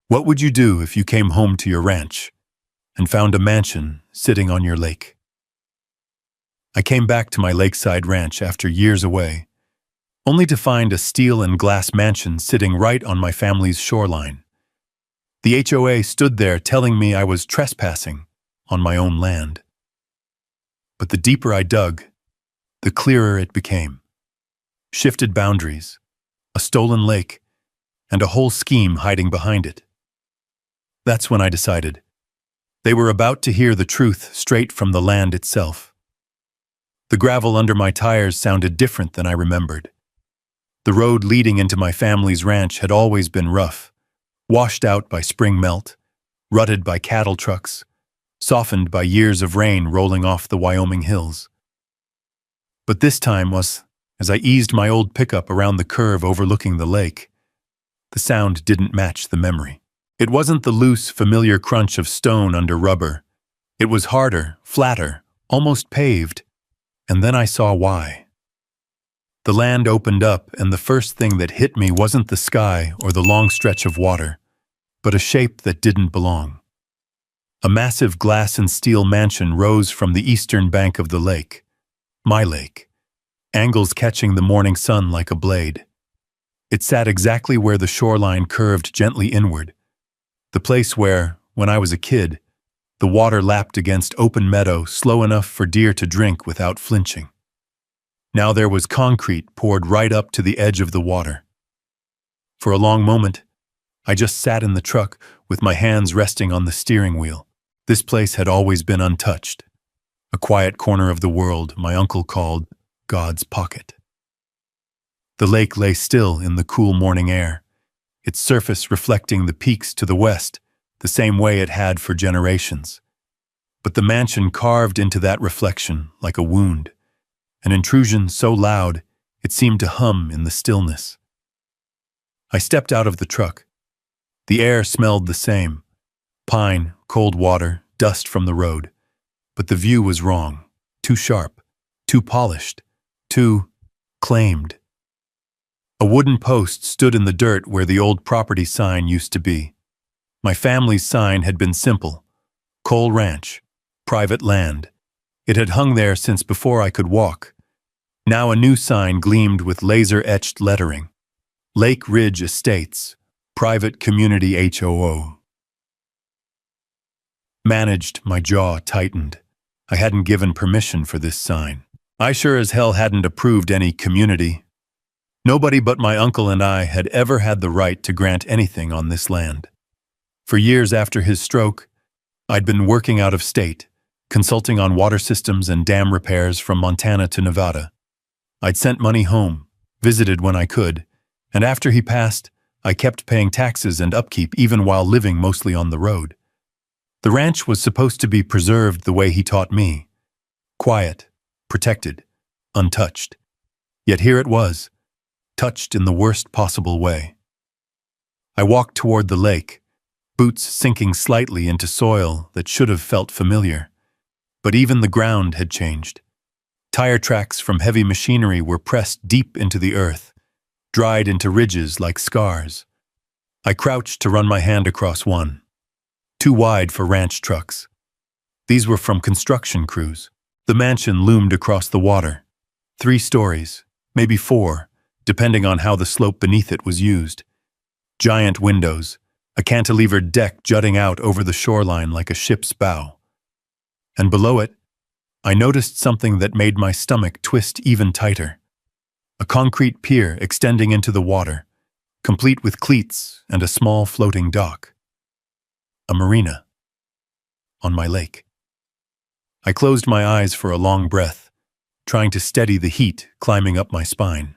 What would you do if you came home to your ranch and found a mansion sitting on your lake? I came back to my lakeside ranch after years away, only to find a steel and glass mansion sitting right on my family's shoreline. The HOA stood there telling me I was trespassing on my own land. But the deeper I dug, the clearer it became. Shifted boundaries, a stolen lake, and a whole scheme hiding behind it. That's when I decided. They were about to hear the truth straight from the land itself. The gravel under my tires sounded different than I remembered. The road leading into my family's ranch had always been rough, washed out by spring melt, rutted by cattle trucks, softened by years of rain rolling off the Wyoming hills. But this time was, as I eased my old pickup around the curve overlooking the lake, the sound didn't match the memory. It wasn't the loose, familiar crunch of stone under rubber. It was harder, flatter, almost paved. And then I saw why. The land opened up, and the first thing that hit me wasn't the sky or the long stretch of water, but a shape that didn't belong. A massive glass and steel mansion rose from the eastern bank of the lake, my lake, angles catching the morning sun like a blade. It sat exactly where the shoreline curved gently inward, the place where, when I was a kid, the water lapped against open meadow slow enough for deer to drink without flinching. Now there was concrete poured right up to the edge of the water. For a long moment, I just sat in the truck with my hands resting on the steering wheel. This place had always been untouched, a quiet corner of the world my uncle called God's pocket. The lake lay still in the cool morning air, its surface reflecting the peaks to the west, the same way it had for generations. But the mansion carved into that reflection like a wound, an intrusion so loud it seemed to hum in the stillness. I stepped out of the truck. The air smelled the same, pine, cold water, dust from the road. But the view was wrong, too sharp, too polished, too claimed. A wooden post stood in the dirt where the old property sign used to be. My family's sign had been simple: Coal Ranch, private land. It had hung there since before I could walk. Now a new sign gleamed with laser-etched lettering: Lake Ridge Estates, private community HOA. Managed, my jaw tightened. I hadn't given permission for this sign. I sure as hell hadn't approved any community. Nobody but my uncle and I had ever had the right to grant anything on this land. For years after his stroke, I'd been working out of state, consulting on water systems and dam repairs from Montana to Nevada. I'd sent money home, visited when I could, and after he passed, I kept paying taxes and upkeep even while living mostly on the road. The ranch was supposed to be preserved the way he taught me: quiet, protected, untouched. Yet here it was, touched in the worst possible way. I walked toward the lake, boots sinking slightly into soil that should have felt familiar. But even the ground had changed. Tire tracks from heavy machinery were pressed deep into the earth, dried into ridges like scars. I crouched to run my hand across one, too wide for ranch trucks. These were from construction crews. The mansion loomed across the water, 3 stories, maybe 4, depending on how the slope beneath it was used. Giant windows, a cantilevered deck jutting out over the shoreline like a ship's bow. And below it, I noticed something that made my stomach twist even tighter. A concrete pier extending into the water, complete with cleats and a small floating dock. A marina. On my lake. I closed my eyes for a long breath, trying to steady the heat climbing up my spine.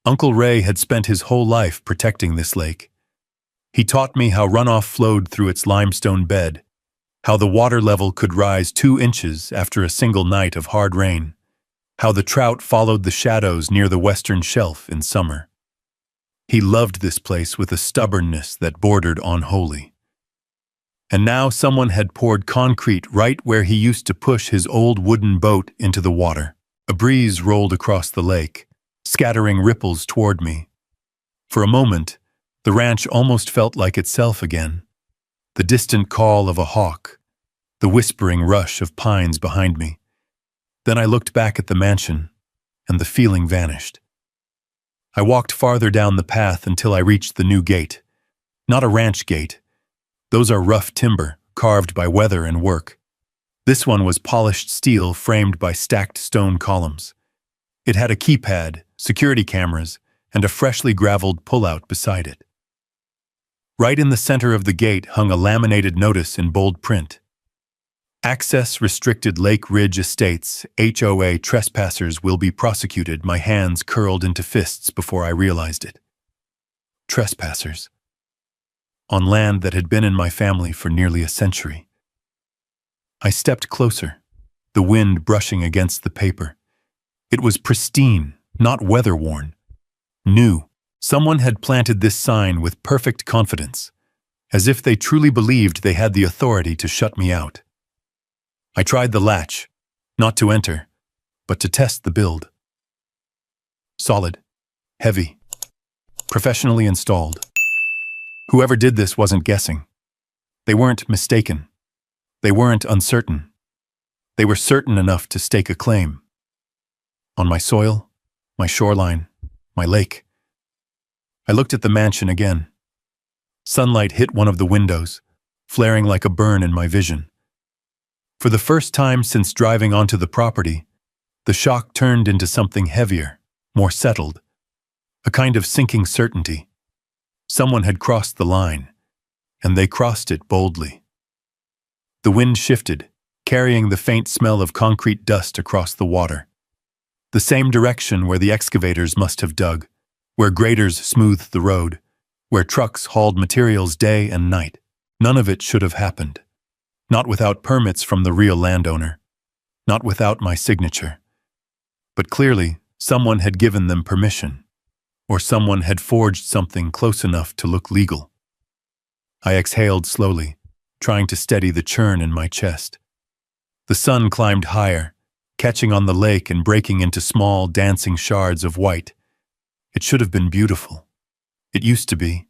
Uncle Ray had spent his whole life protecting this lake. He taught me how runoff flowed through its limestone bed, how the water level could rise 2 inches after a single night of hard rain, how the trout followed the shadows near the western shelf in summer. He loved this place with a stubbornness that bordered on holy. And now someone had poured concrete right where he used to push his old wooden boat into the water. A breeze rolled across the lake, scattering ripples toward me. For a moment, The ranch almost felt like itself again. The distant call of a hawk, the whispering rush of pines behind me. Then I looked back at the mansion, and the feeling vanished. I walked farther down the path until I reached the new gate. Not a ranch gate. Those are rough timber, carved by weather and work. This one was polished steel framed by stacked stone columns. It had a keypad, security cameras, and a freshly graveled pullout beside it. Right in the center of the gate hung a laminated notice in bold print. Access restricted Lake Ridge Estates, HOA trespassers will be prosecuted. My hands curled into fists before I realized it. Trespassers. On land that had been in my family for nearly a century. I stepped closer, the wind brushing against the paper. It was pristine, not weather-worn. New. Someone had planted this sign with perfect confidence, as if they truly believed they had the authority to shut me out. I tried the latch, not to enter, but to test the build. Solid, heavy, professionally installed. Whoever did this wasn't guessing. They weren't mistaken. They weren't uncertain. They were certain enough to stake a claim. On my soil, my shoreline, my lake. I looked at the mansion again. Sunlight hit one of the windows, flaring like a burn in my vision. For the first time since driving onto the property, the shock turned into something heavier, more settled, a kind of sinking certainty. Someone had crossed the line, and they crossed it boldly. The wind shifted, carrying the faint smell of concrete dust across the water. The same direction where the excavators must have dug, where graders smoothed the road, where trucks hauled materials day and night. None of it should have happened. Not without permits from the real landowner. Not without my signature. But clearly, someone had given them permission, or someone had forged something close enough to look legal. I exhaled slowly, trying to steady the churn in my chest. The sun climbed higher, catching on the lake and breaking into small, dancing shards of white. It should have been beautiful. It used to be.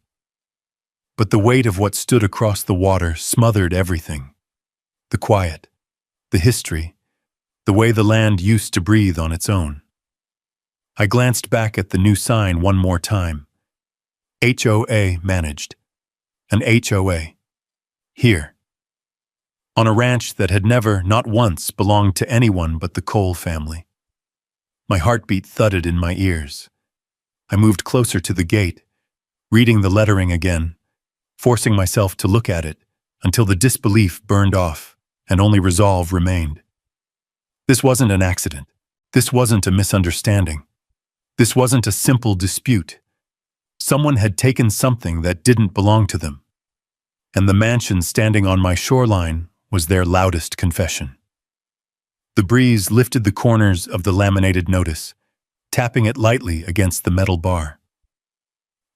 But the weight of what stood across the water smothered everything. The quiet, the history, the way the land used to breathe on its own. I glanced back at the new sign one more time. HOA managed. An HOA. Here. On a ranch that had never, not once, belonged to anyone but the Cole family. My heartbeat thudded in my ears. I moved closer to the gate, reading the lettering again, forcing myself to look at it until the disbelief burned off and only resolve remained. This wasn't an accident. This wasn't a misunderstanding. This wasn't a simple dispute. Someone had taken something that didn't belong to them, and the mansion standing on my shoreline was their loudest confession. The breeze lifted the corners of the laminated notice, tapping it lightly against the metal bar.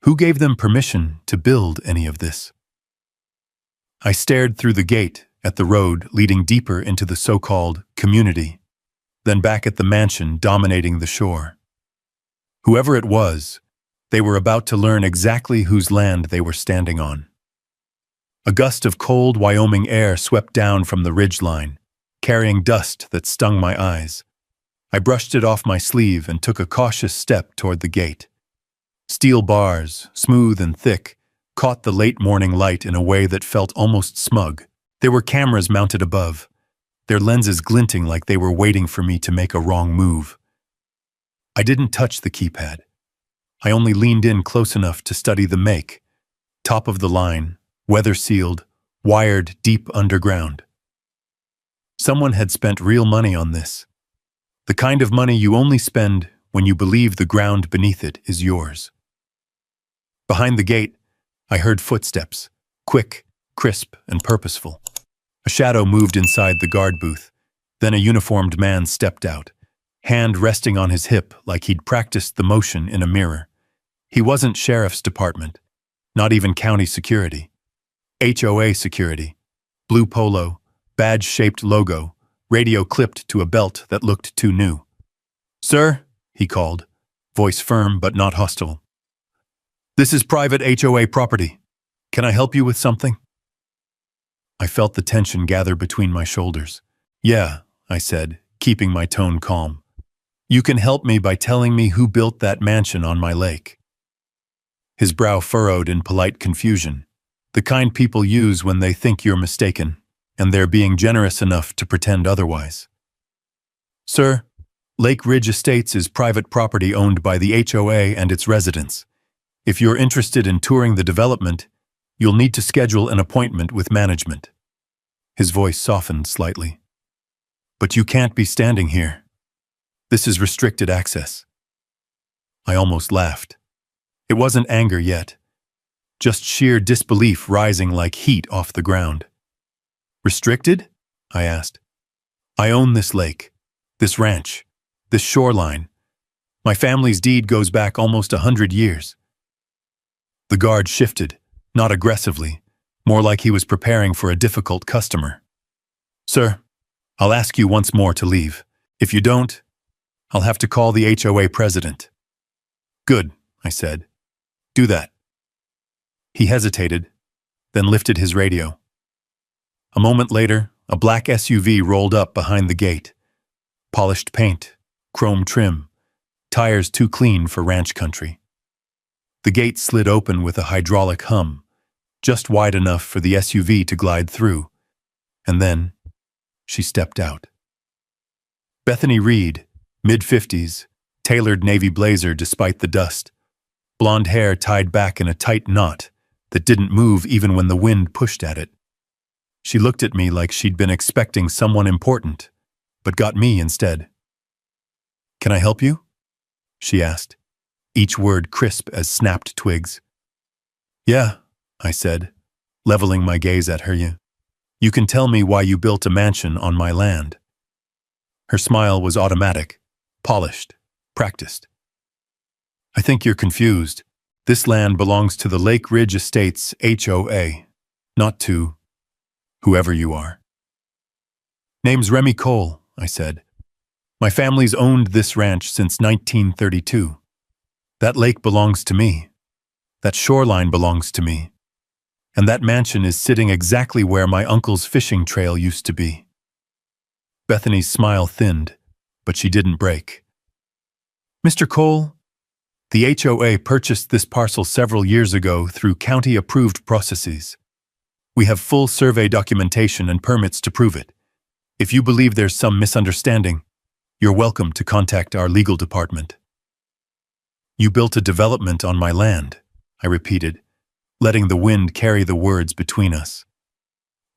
Who gave them permission to build any of this? I stared through the gate at the road leading deeper into the so-called community, then back at the mansion dominating the shore. Whoever it was, they were about to learn exactly whose land they were standing on. A gust of cold Wyoming air swept down from the ridgeline, carrying dust that stung my eyes. I brushed it off my sleeve and took a cautious step toward the gate. Steel bars, smooth and thick, caught the late morning light in a way that felt almost smug. There were cameras mounted above, their lenses glinting like they were waiting for me to make a wrong move. I didn't touch the keypad. I only leaned in close enough to study the make. Top of the line, weather-sealed, wired deep underground. Someone had spent real money on this. The kind of money you only spend when you believe the ground beneath it is yours. Behind the gate, I heard footsteps, quick, crisp, and purposeful. A shadow moved inside the guard booth. Then a uniformed man stepped out, hand resting on his hip like he'd practiced the motion in a mirror. He wasn't sheriff's department, not even county security. HOA security, blue polo, badge-shaped logo, radio clipped to a belt that looked too new. "Sir," he called, voice firm but not hostile. This is private HOA property. Can I help you with something? I felt the tension gather between my shoulders. Yeah, I said, keeping my tone calm. You can help me by telling me who built that mansion on my lake. His brow furrowed in polite confusion, the kind people use when they think you're mistaken, and they're being generous enough to pretend otherwise. Sir, Lake Ridge Estates is private property owned by the HOA and its residents. If you're interested in touring the development, you'll need to schedule an appointment with management. His voice softened slightly. But you can't be standing here. This is restricted access. I almost laughed. It wasn't anger yet, just sheer disbelief rising like heat off the ground. Restricted? I asked. I own this lake, this ranch, this shoreline. My family's deed goes back almost 100 years. The guard shifted, not aggressively, more like he was preparing for a difficult customer. Sir, I'll ask you once more to leave. If you don't, I'll have to call the HOA president. Good, I said. Do that. He hesitated, then lifted his radio. A moment later, a black SUV rolled up behind the gate. Polished paint, chrome trim, tires too clean for ranch country. The gate slid open with a hydraulic hum, just wide enough for the SUV to glide through, and then she stepped out. Bethany Reed, mid-50s, tailored navy blazer despite the dust, blonde hair tied back in a tight knot that didn't move even when the wind pushed at it. She looked at me like she'd been expecting someone important, but got me instead. Can I help you? She asked, each word crisp as snapped twigs. Yeah, I said, leveling my gaze at her. You can tell me why you built a mansion on my land. Her smile was automatic, polished, practiced. I think you're confused. This land belongs to the Lake Ridge Estates HOA, not to whoever you are. Name's Remy Cole, I said. My family's owned this ranch since 1932. That lake belongs to me. That shoreline belongs to me. And that mansion is sitting exactly where my uncle's fishing trail used to be. Bethany's smile thinned, but she didn't break. Mr. Cole, the HOA purchased this parcel several years ago through county-approved processes. We have full survey documentation and permits to prove it. If you believe there's some misunderstanding, you're welcome to contact our legal department. You built a development on my land, I repeated, letting the wind carry the words between us.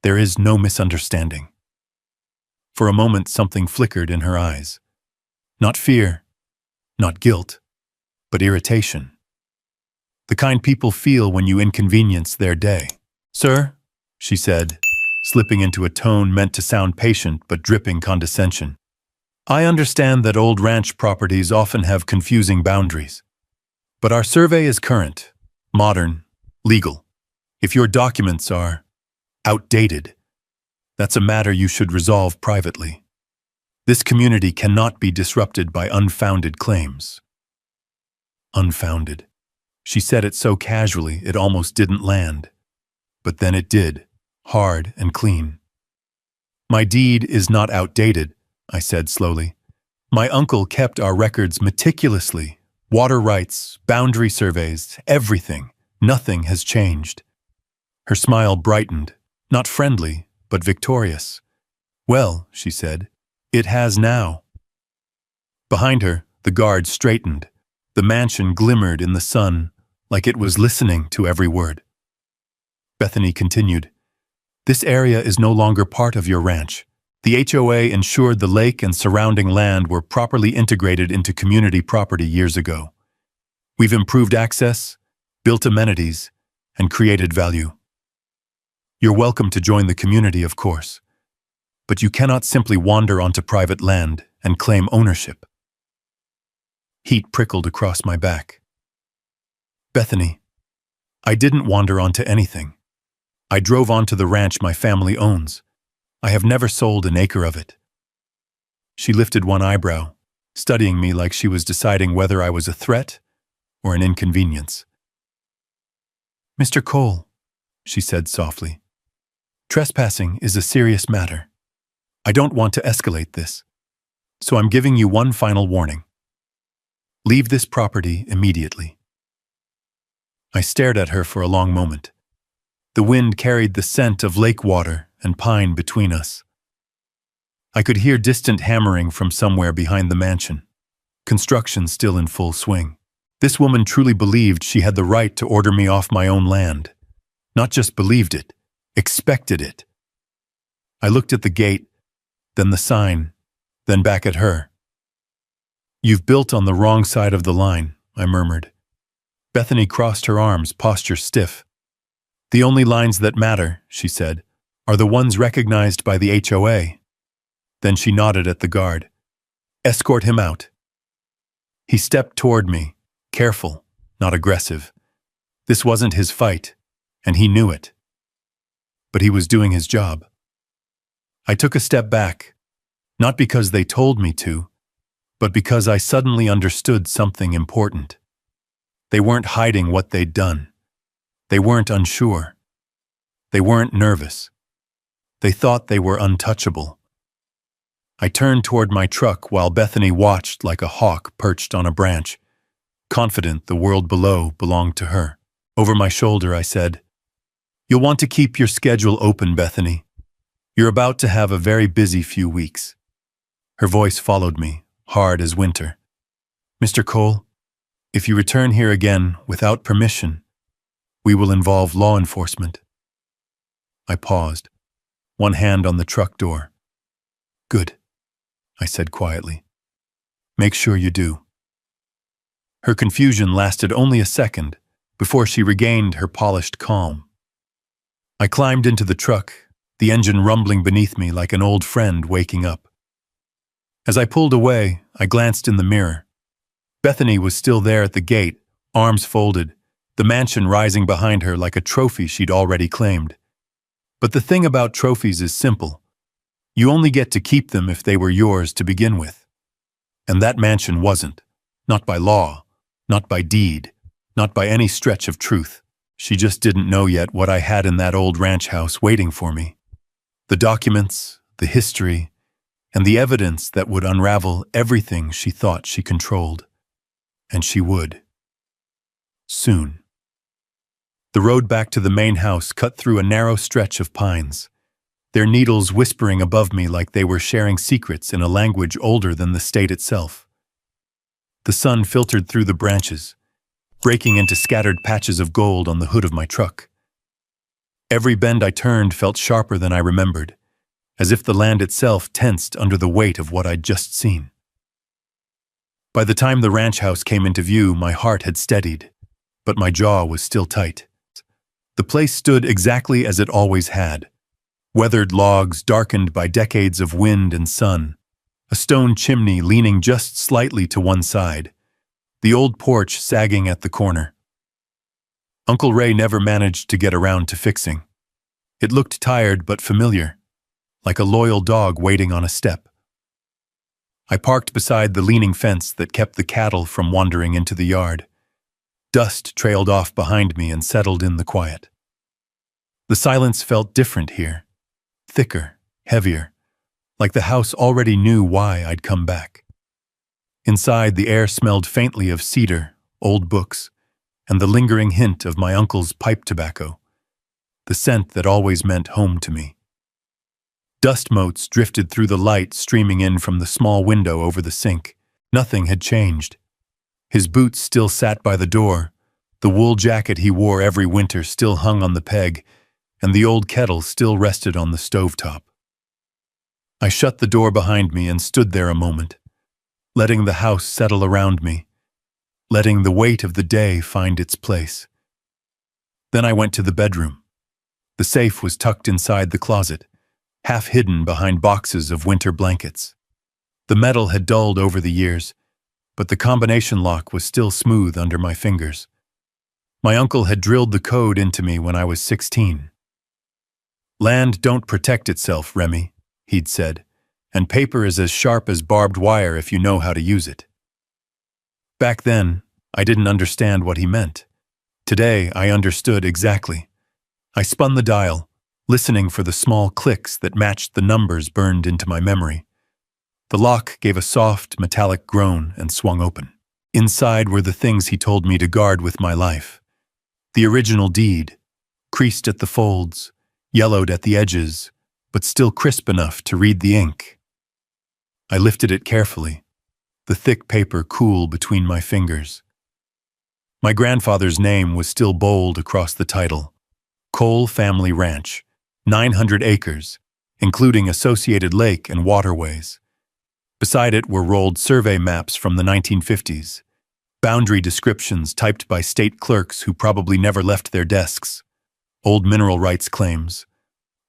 There is no misunderstanding. For a moment, something flickered in her eyes. Not fear, not guilt, but irritation. The kind people feel when you inconvenience their day. Sir, she said, slipping into a tone meant to sound patient but dripping condescension. I understand that old ranch properties often have confusing boundaries. But our survey is current, modern, legal. If your documents are outdated, that's a matter you should resolve privately. This community cannot be disrupted by unfounded claims. Unfounded. She said it so casually it almost didn't land. But then it did, hard and clean. My deed is not outdated, I said slowly. My uncle kept our records meticulously. Water rights, boundary surveys, everything. Nothing has changed. Her smile brightened, not friendly, but victorious. Well, she said, it has now. Behind her, the guard straightened. The mansion glimmered in the sun, like it was listening to every word. Bethany continued, This area is no longer part of your ranch. The HOA ensured the lake and surrounding land were properly integrated into community property years ago. We've improved access, built amenities, and created value. You're welcome to join the community, of course, but you cannot simply wander onto private land and claim ownership. Heat prickled across my back. Bethany, I didn't wander onto anything. I drove onto the ranch my family owns. I have never sold an acre of it. She lifted one eyebrow, studying me like she was deciding whether I was a threat or an inconvenience. Mr. Cole, she said softly, trespassing is a serious matter. I don't want to escalate this, so I'm giving you one final warning. Leave this property immediately. I stared at her for a long moment. The wind carried the scent of lake water and pine between us. I could hear distant hammering from somewhere behind the mansion, construction still in full swing. This woman truly believed she had the right to order me off my own land. Not just believed it, expected it. I looked at the gate, then the sign, then back at her. You've built on the wrong side of the line, I murmured. Bethany crossed her arms, posture stiff. The only lines that matter, she said, are the ones recognized by the HOA. Then she nodded at the guard. Escort him out. He stepped toward me, careful, not aggressive. This wasn't his fight, and he knew it. But he was doing his job. I took a step back, not because they told me to, but because I suddenly understood something important. They weren't hiding what they'd done. They weren't unsure. They weren't nervous. They thought they were untouchable. I turned toward my truck while Bethany watched like a hawk perched on a branch, confident the world below belonged to her. Over my shoulder, I said, You'll want to keep your schedule open, Bethany. You're about to have a very busy few weeks. Her voice followed me, hard as winter. Mr. Cole, if you return here again without permission, we will involve law enforcement. I paused, one hand on the truck door. Good, I said quietly. Make sure you do. Her confusion lasted only a second before she regained her polished calm. I climbed into the truck, the engine rumbling beneath me like an old friend waking up. As I pulled away, I glanced in the mirror. Bethany was still there at the gate, arms folded, the mansion rising behind her like a trophy she'd already claimed. But the thing about trophies is simple. You only get to keep them if they were yours to begin with. And that mansion wasn't. Not by law, not by deed, not by any stretch of truth. She just didn't know yet what I had in that old ranch house waiting for me. The documents, the history, and the evidence that would unravel everything she thought she controlled. And she would. Soon. The road back to the main house cut through a narrow stretch of pines, their needles whispering above me like they were sharing secrets in a language older than the state itself. The sun filtered through the branches, breaking into scattered patches of gold on the hood of my truck. Every bend I turned felt sharper than I remembered, as if the land itself tensed under the weight of what I'd just seen. By the time the ranch house came into view, my heart had steadied, but my jaw was still tight. The place stood exactly as it always had. Weathered logs darkened by decades of wind and sun, a stone chimney leaning just slightly to one side, the old porch sagging at the corner. Uncle Ray never managed to get around to fixing. It looked tired but familiar, like a loyal dog waiting on a step. I parked beside the leaning fence that kept the cattle from wandering into the yard. Dust trailed off behind me and settled in the quiet. The silence felt different here, thicker, heavier, like the house already knew why I'd come back. Inside, the air smelled faintly of cedar, old books, and the lingering hint of my uncle's pipe tobacco, the scent that always meant home to me. Dust motes drifted through the light streaming in from the small window over the sink. Nothing had changed. His boots still sat by the door, the wool jacket he wore every winter still hung on the peg, and the old kettle still rested on the stovetop. I shut the door behind me and stood there a moment, letting the house settle around me, letting the weight of the day find its place. Then I went to the bedroom. The safe was tucked inside the closet, half hidden behind boxes of winter blankets. The metal had dulled over the years, but the combination lock was still smooth under my fingers. My uncle had drilled the code into me when I was 16. Land don't protect itself, Remy, he'd said, and paper is as sharp as barbed wire if you know how to use it. Back then, I didn't understand what he meant, Today, I understood exactly. I spun the dial, listening for the small clicks that matched the numbers burned into my memory. The lock gave a soft, metallic groan and swung open. Inside were the things he told me to guard with my life. The original deed, creased at the folds, yellowed at the edges, but still crisp enough to read the ink. I lifted it carefully, the thick paper cool between my fingers. My grandfather's name was still bold across the title. Cole Family Ranch, 900 acres, including associated lake and waterways. Beside it were rolled survey maps from the 1950s, boundary descriptions typed by state clerks who probably never left their desks, old mineral rights claims,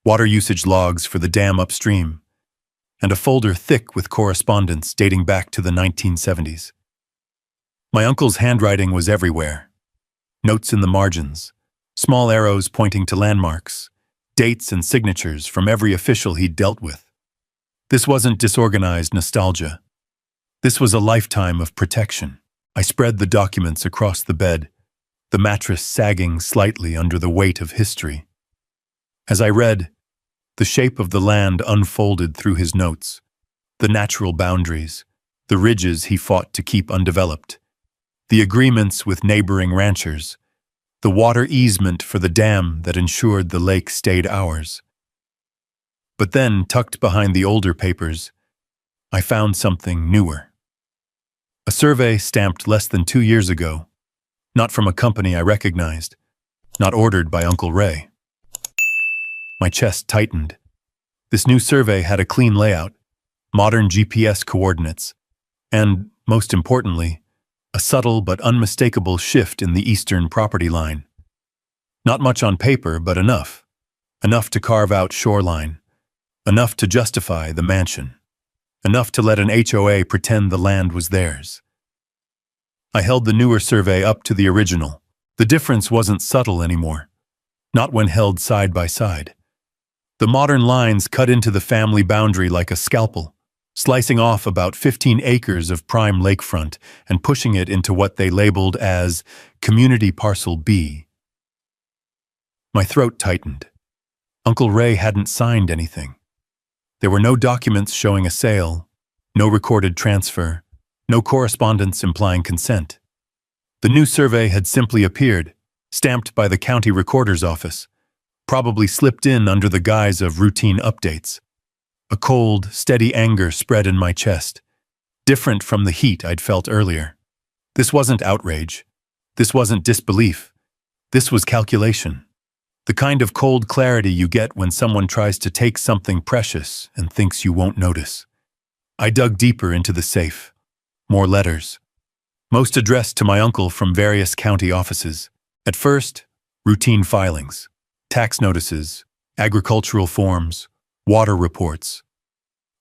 water usage logs for the dam upstream, and a folder thick with correspondence dating back to the 1970s. My uncle's handwriting was everywhere. Notes in the margins, small arrows pointing to landmarks, dates and signatures from every official he'd dealt with. This wasn't disorganized nostalgia. This was a lifetime of protection. I spread the documents across the bed, the mattress sagging slightly under the weight of history. As I read, the shape of the land unfolded through his notes, the natural boundaries, the ridges he fought to keep undeveloped, the agreements with neighboring ranchers, the water easement for the dam that ensured the lake stayed ours. But then, tucked behind the older papers, I found something newer. A survey stamped less than 2 years ago, not from a company I recognized, not ordered by Uncle Ray. My chest tightened. This new survey had a clean layout, modern GPS coordinates, and, most importantly, a subtle but unmistakable shift in the eastern property line. Not much on paper, but enough. Enough to carve out shoreline. Enough to justify the mansion. Enough to let an HOA pretend the land was theirs. I held the newer survey up to the original. The difference wasn't subtle anymore. Not when held side by side. The modern lines cut into the family boundary like a scalpel, slicing off about 15 acres of prime lakefront and pushing it into what they labeled as Community Parcel B. My throat tightened. Uncle Ray hadn't signed anything. There were no documents showing a sale, no recorded transfer, no correspondence implying consent. The new survey had simply appeared, stamped by the county recorder's office, probably slipped in under the guise of routine updates. A cold, steady anger spread in my chest, different from the heat I'd felt earlier. This wasn't outrage. This wasn't disbelief. This was calculation. The kind of cold clarity you get when someone tries to take something precious and thinks you won't notice. I dug deeper into the safe. More letters. Most addressed to my uncle from various county offices. At first, routine filings, tax notices, agricultural forms, water reports.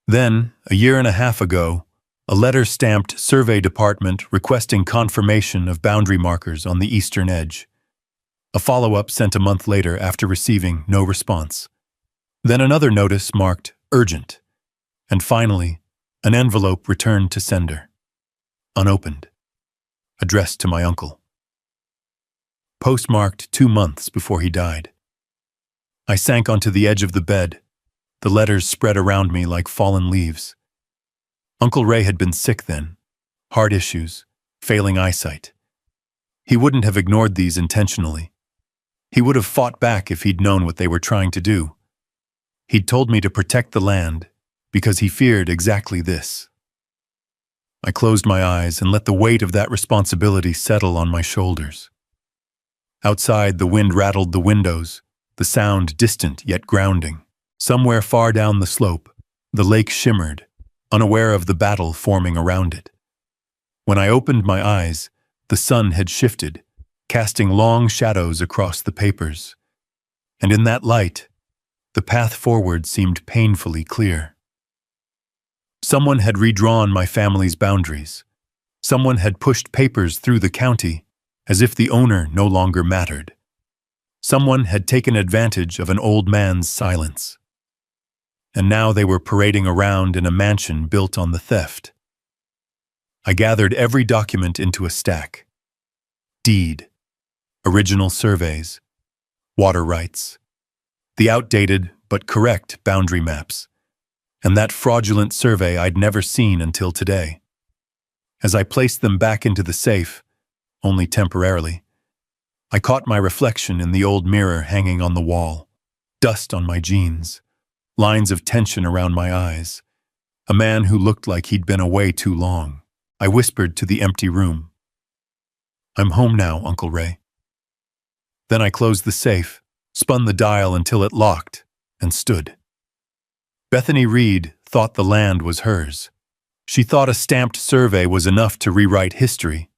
Then, a year and a half ago, a letter stamped Survey Department requesting confirmation of boundary markers on the eastern edge. A follow-up sent a month later after receiving no response. Then another notice marked urgent. And finally, an envelope returned to sender. Unopened. Addressed to my uncle. Postmarked 2 months before he died. I sank onto the edge of the bed. The letters spread around me like fallen leaves. Uncle Ray had been sick then. Heart issues, failing eyesight. He wouldn't have ignored these intentionally. He would have fought back if he'd known what they were trying to do. He'd told me to protect the land because he feared exactly this. I closed my eyes and let the weight of that responsibility settle on my shoulders. Outside, the wind rattled the windows, the sound distant yet grounding. Somewhere far down the slope, the lake shimmered, unaware of the battle forming around it. When I opened my eyes, the sun had shifted, casting long shadows across the papers. And in that light, the path forward seemed painfully clear. Someone had redrawn my family's boundaries. Someone had pushed papers through the county as if the owner no longer mattered. Someone had taken advantage of an old man's silence. And now they were parading around in a mansion built on the theft. I gathered every document into a stack. Deed, original surveys, water rights, the outdated but correct boundary maps, and that fraudulent survey I'd never seen until today. As I placed them back into the safe, only temporarily, I caught my reflection in the old mirror hanging on the wall, dust on my jeans, lines of tension around my eyes, a man who looked like he'd been away too long. I whispered to the empty room, "I'm home now, Uncle Ray." Then I closed the safe, spun the dial until it locked, and stood. Bethany Reed thought the land was hers. She thought a stamped survey was enough to rewrite history.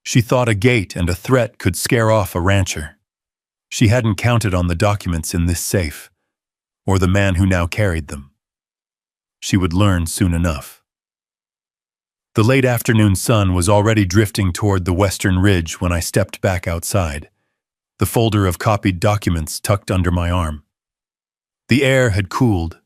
She thought a gate and a threat could scare off a rancher. She hadn't counted on the documents in this safe, or the man who now carried them. She would learn soon enough. The late afternoon sun was already drifting toward the western ridge when I stepped back outside, the folder of copied documents tucked under my arm. The air had cooled,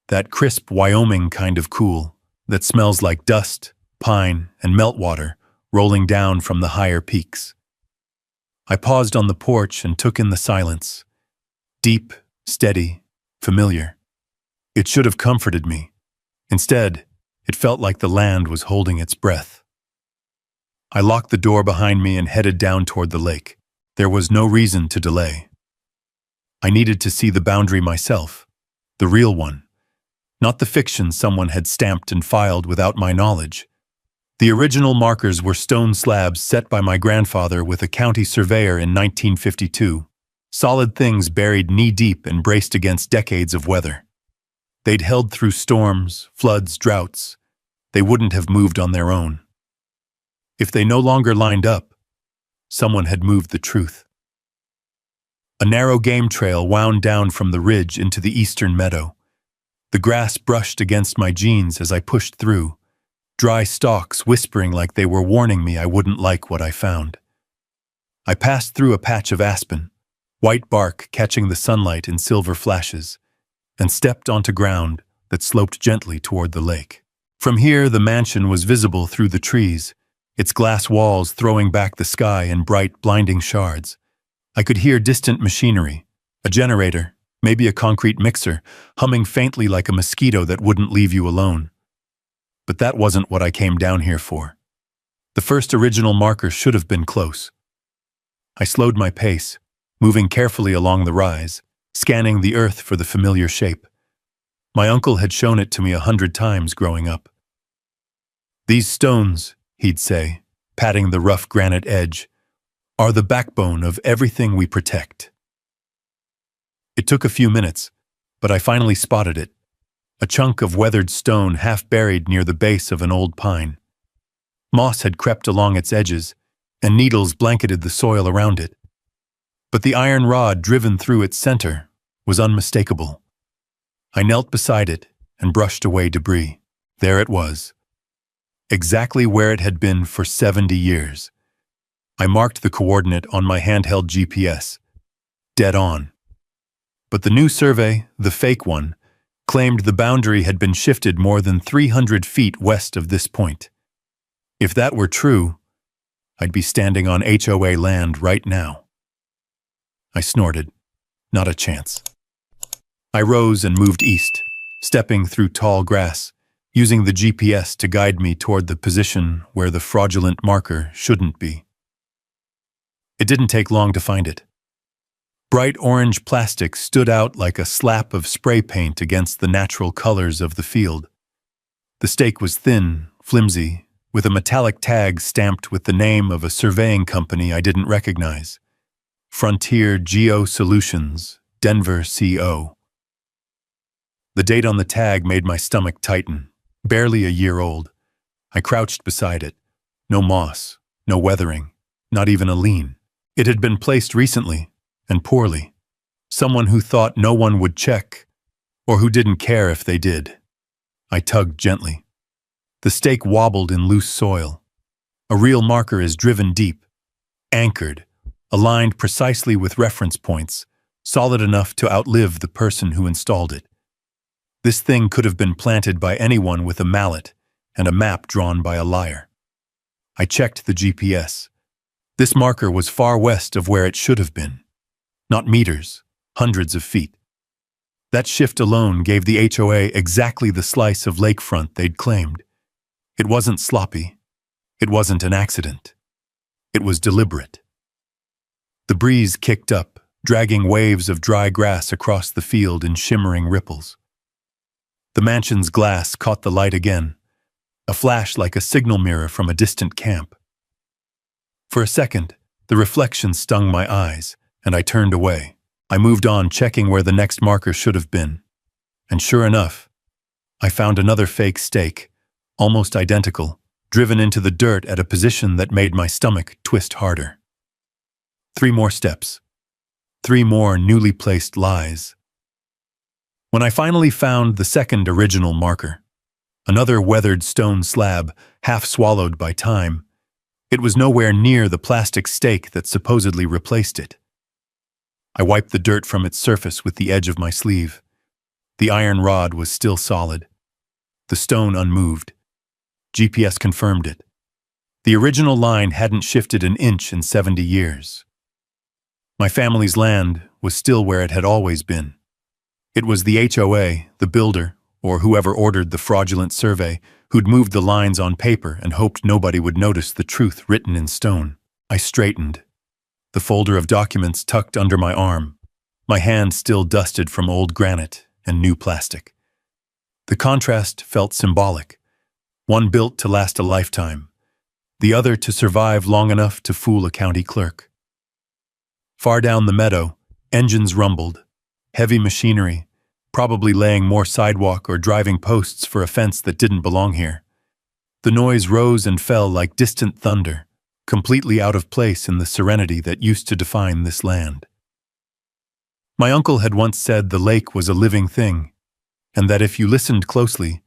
that crisp Wyoming kind of cool that smells like dust, pine, and meltwater rolling down from the higher peaks. I paused on the porch and took in the silence. Deep, steady, familiar. It should have comforted me. Instead, it felt like the land was holding its breath. I locked the door behind me and headed down toward the lake. There was no reason to delay. I needed to see the boundary myself, the real one, not the fiction someone had stamped and filed without my knowledge. The original markers were stone slabs set by my grandfather with a county surveyor in 1952, solid things buried knee-deep and braced against decades of weather. They'd held through storms, floods, droughts. They wouldn't have moved on their own. If they no longer lined up, someone had moved the truth. A narrow game trail wound down from the ridge into the eastern meadow. The grass brushed against my jeans as I pushed through, dry stalks whispering like they were warning me I wouldn't like what I found. I passed through a patch of aspen, white bark catching the sunlight in silver flashes, and stepped onto ground that sloped gently toward the lake. From here, the mansion was visible through the trees, its glass walls throwing back the sky in bright, blinding shards. I could hear distant machinery, a generator, maybe a concrete mixer, humming faintly like a mosquito that wouldn't leave you alone. But that wasn't what I came down here for. The first original marker should have been close. I slowed my pace, moving carefully along the rise, scanning the earth for the familiar shape. My uncle had shown it to me 100 times growing up. "These stones," he'd say, patting the rough granite edge, "are the backbone of everything we protect." It took a few minutes, but I finally spotted it, a chunk of weathered stone half buried near the base of an old pine. Moss had crept along its edges, and needles blanketed the soil around it. But the iron rod driven through its center was unmistakable. I knelt beside it and brushed away debris. There it was, exactly where it had been for 70 years. I marked the coordinate on my handheld GPS. Dead on. But the new survey, the fake one, claimed the boundary had been shifted more than 300 feet west of this point. If that were true, I'd be standing on HOA land right now. I snorted. Not a chance. I rose and moved east, stepping through tall grass, using the GPS to guide me toward the position where the fraudulent marker shouldn't be. It didn't take long to find it. Bright orange plastic stood out like a slap of spray paint against the natural colors of the field. The stake was thin, flimsy, with a metallic tag stamped with the name of a surveying company I didn't recognize. Frontier Geo Solutions, Denver, CO. The date on the tag made my stomach tighten. Barely a year old. I crouched beside it. No moss, no weathering, not even a lean. It had been placed recently, and poorly. Someone who thought no one would check, or who didn't care if they did. I tugged gently. The stake wobbled in loose soil. A real marker is driven deep, anchored, aligned precisely with reference points, solid enough to outlive the person who installed it. This thing could have been planted by anyone with a mallet and a map drawn by a liar. I checked the GPS. This marker was far west of where it should have been. Not meters, hundreds of feet. That shift alone gave the HOA exactly the slice of lakefront they'd claimed. It wasn't sloppy. It wasn't an accident. It was deliberate. The breeze kicked up, dragging waves of dry grass across the field in shimmering ripples. The mansion's glass caught the light again, a flash like a signal mirror from a distant camp. For a second, the reflection stung my eyes, and I turned away. I moved on, checking where the next marker should have been. And sure enough, I found another fake stake, almost identical, driven into the dirt at a position that made my stomach twist harder. 3 more steps. 3 more newly placed lies. When I finally found the second original marker, another weathered stone slab, half swallowed by time, it was nowhere near the plastic stake that supposedly replaced it. I wiped the dirt from its surface with the edge of my sleeve. The iron rod was still solid. The stone unmoved. GPS confirmed it. The original line hadn't shifted an inch in 70 years. My family's land was still where it had always been. It was the HOA, the builder, or whoever ordered the fraudulent survey, who'd moved the lines on paper and hoped nobody would notice the truth written in stone. I straightened, the folder of documents tucked under my arm, my hand still dusted from old granite and new plastic. The contrast felt symbolic, one built to last a lifetime, the other to survive long enough to fool a county clerk. Far down the meadow, engines rumbled, heavy machinery, probably laying more sidewalk or driving posts for a fence that didn't belong here. The noise rose and fell like distant thunder, completely out of place in the serenity that used to define this land. My uncle had once said the lake was a living thing, and that if you listened closely,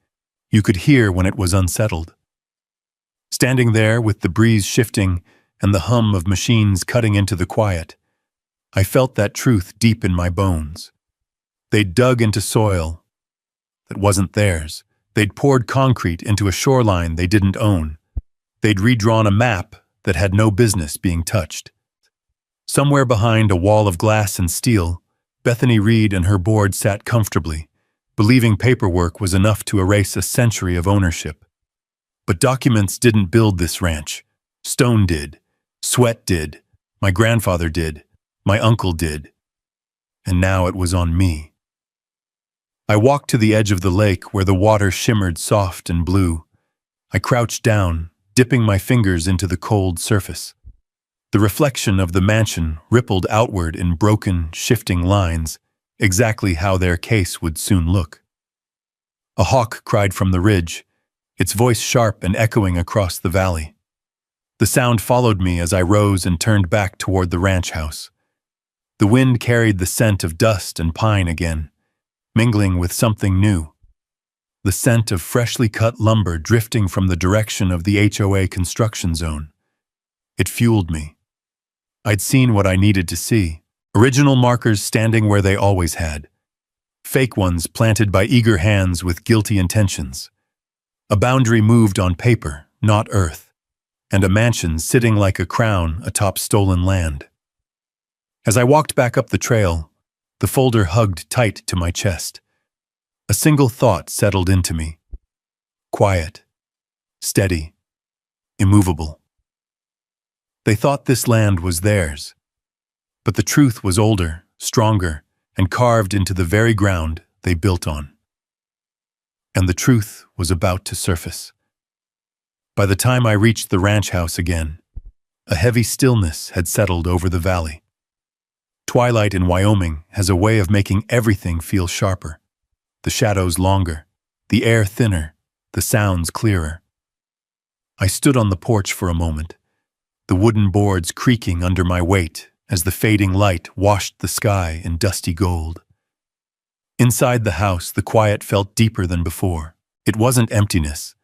you could hear when it was unsettled. Standing there with the breeze shifting and the hum of machines cutting into the quiet, I felt that truth deep in my bones. They'd dug into soil that wasn't theirs. They'd poured concrete into a shoreline they didn't own. They'd redrawn a map that had no business being touched. Somewhere behind a wall of glass and steel, Bethany Reed and her board sat comfortably, believing paperwork was enough to erase a century of ownership. But documents didn't build this ranch. Stone did. Sweat did. My grandfather did. My uncle did. And now it was on me. I walked to the edge of the lake where the water shimmered soft and blue. I crouched down, dipping my fingers into the cold surface. The reflection of the mansion rippled outward in broken, shifting lines, exactly how their case would soon look. A hawk cried from the ridge, its voice sharp and echoing across the valley. The sound followed me as I rose and turned back toward the ranch house. The wind carried the scent of dust and pine again, mingling with something new. The scent of freshly cut lumber drifting from the direction of the HOA construction zone. It fueled me. I'd seen what I needed to see. Original markers standing where they always had. Fake ones planted by eager hands with guilty intentions. A boundary moved on paper, not earth. And a mansion sitting like a crown atop stolen land. As I walked back up the trail, the folder hugged tight to my chest. A single thought settled into me. Quiet, steady, immovable. They thought this land was theirs. But the truth was older, stronger, and carved into the very ground they built on. And the truth was about to surface. By the time I reached the ranch house again, a heavy stillness had settled over the valley. Twilight in Wyoming has a way of making everything feel sharper. The shadows longer, the air thinner, the sounds clearer. I stood on the porch for a moment, the wooden boards creaking under my weight as the fading light washed the sky in dusty gold. Inside the house, the quiet felt deeper than before. It wasn't emptiness.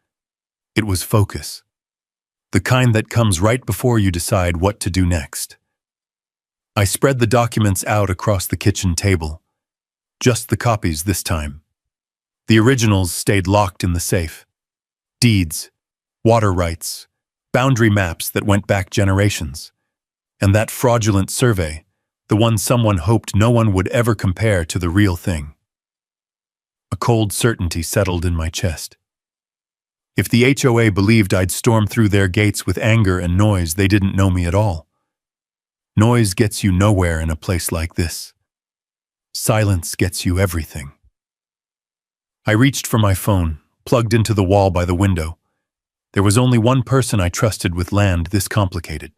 It was focus. The kind that comes right before you decide what to do next. I spread the documents out across the kitchen table. Just the copies this time. The originals stayed locked in the safe. Deeds, water rights, boundary maps that went back generations. And that fraudulent survey, the one someone hoped no one would ever compare to the real thing. A cold certainty settled in my chest. If the HOA believed I'd storm through their gates with anger and noise, they didn't know me at all. Noise gets you nowhere in a place like this. Silence gets you everything. I reached for my phone, plugged into the wall by the window. There was only one person I trusted with land this complicated.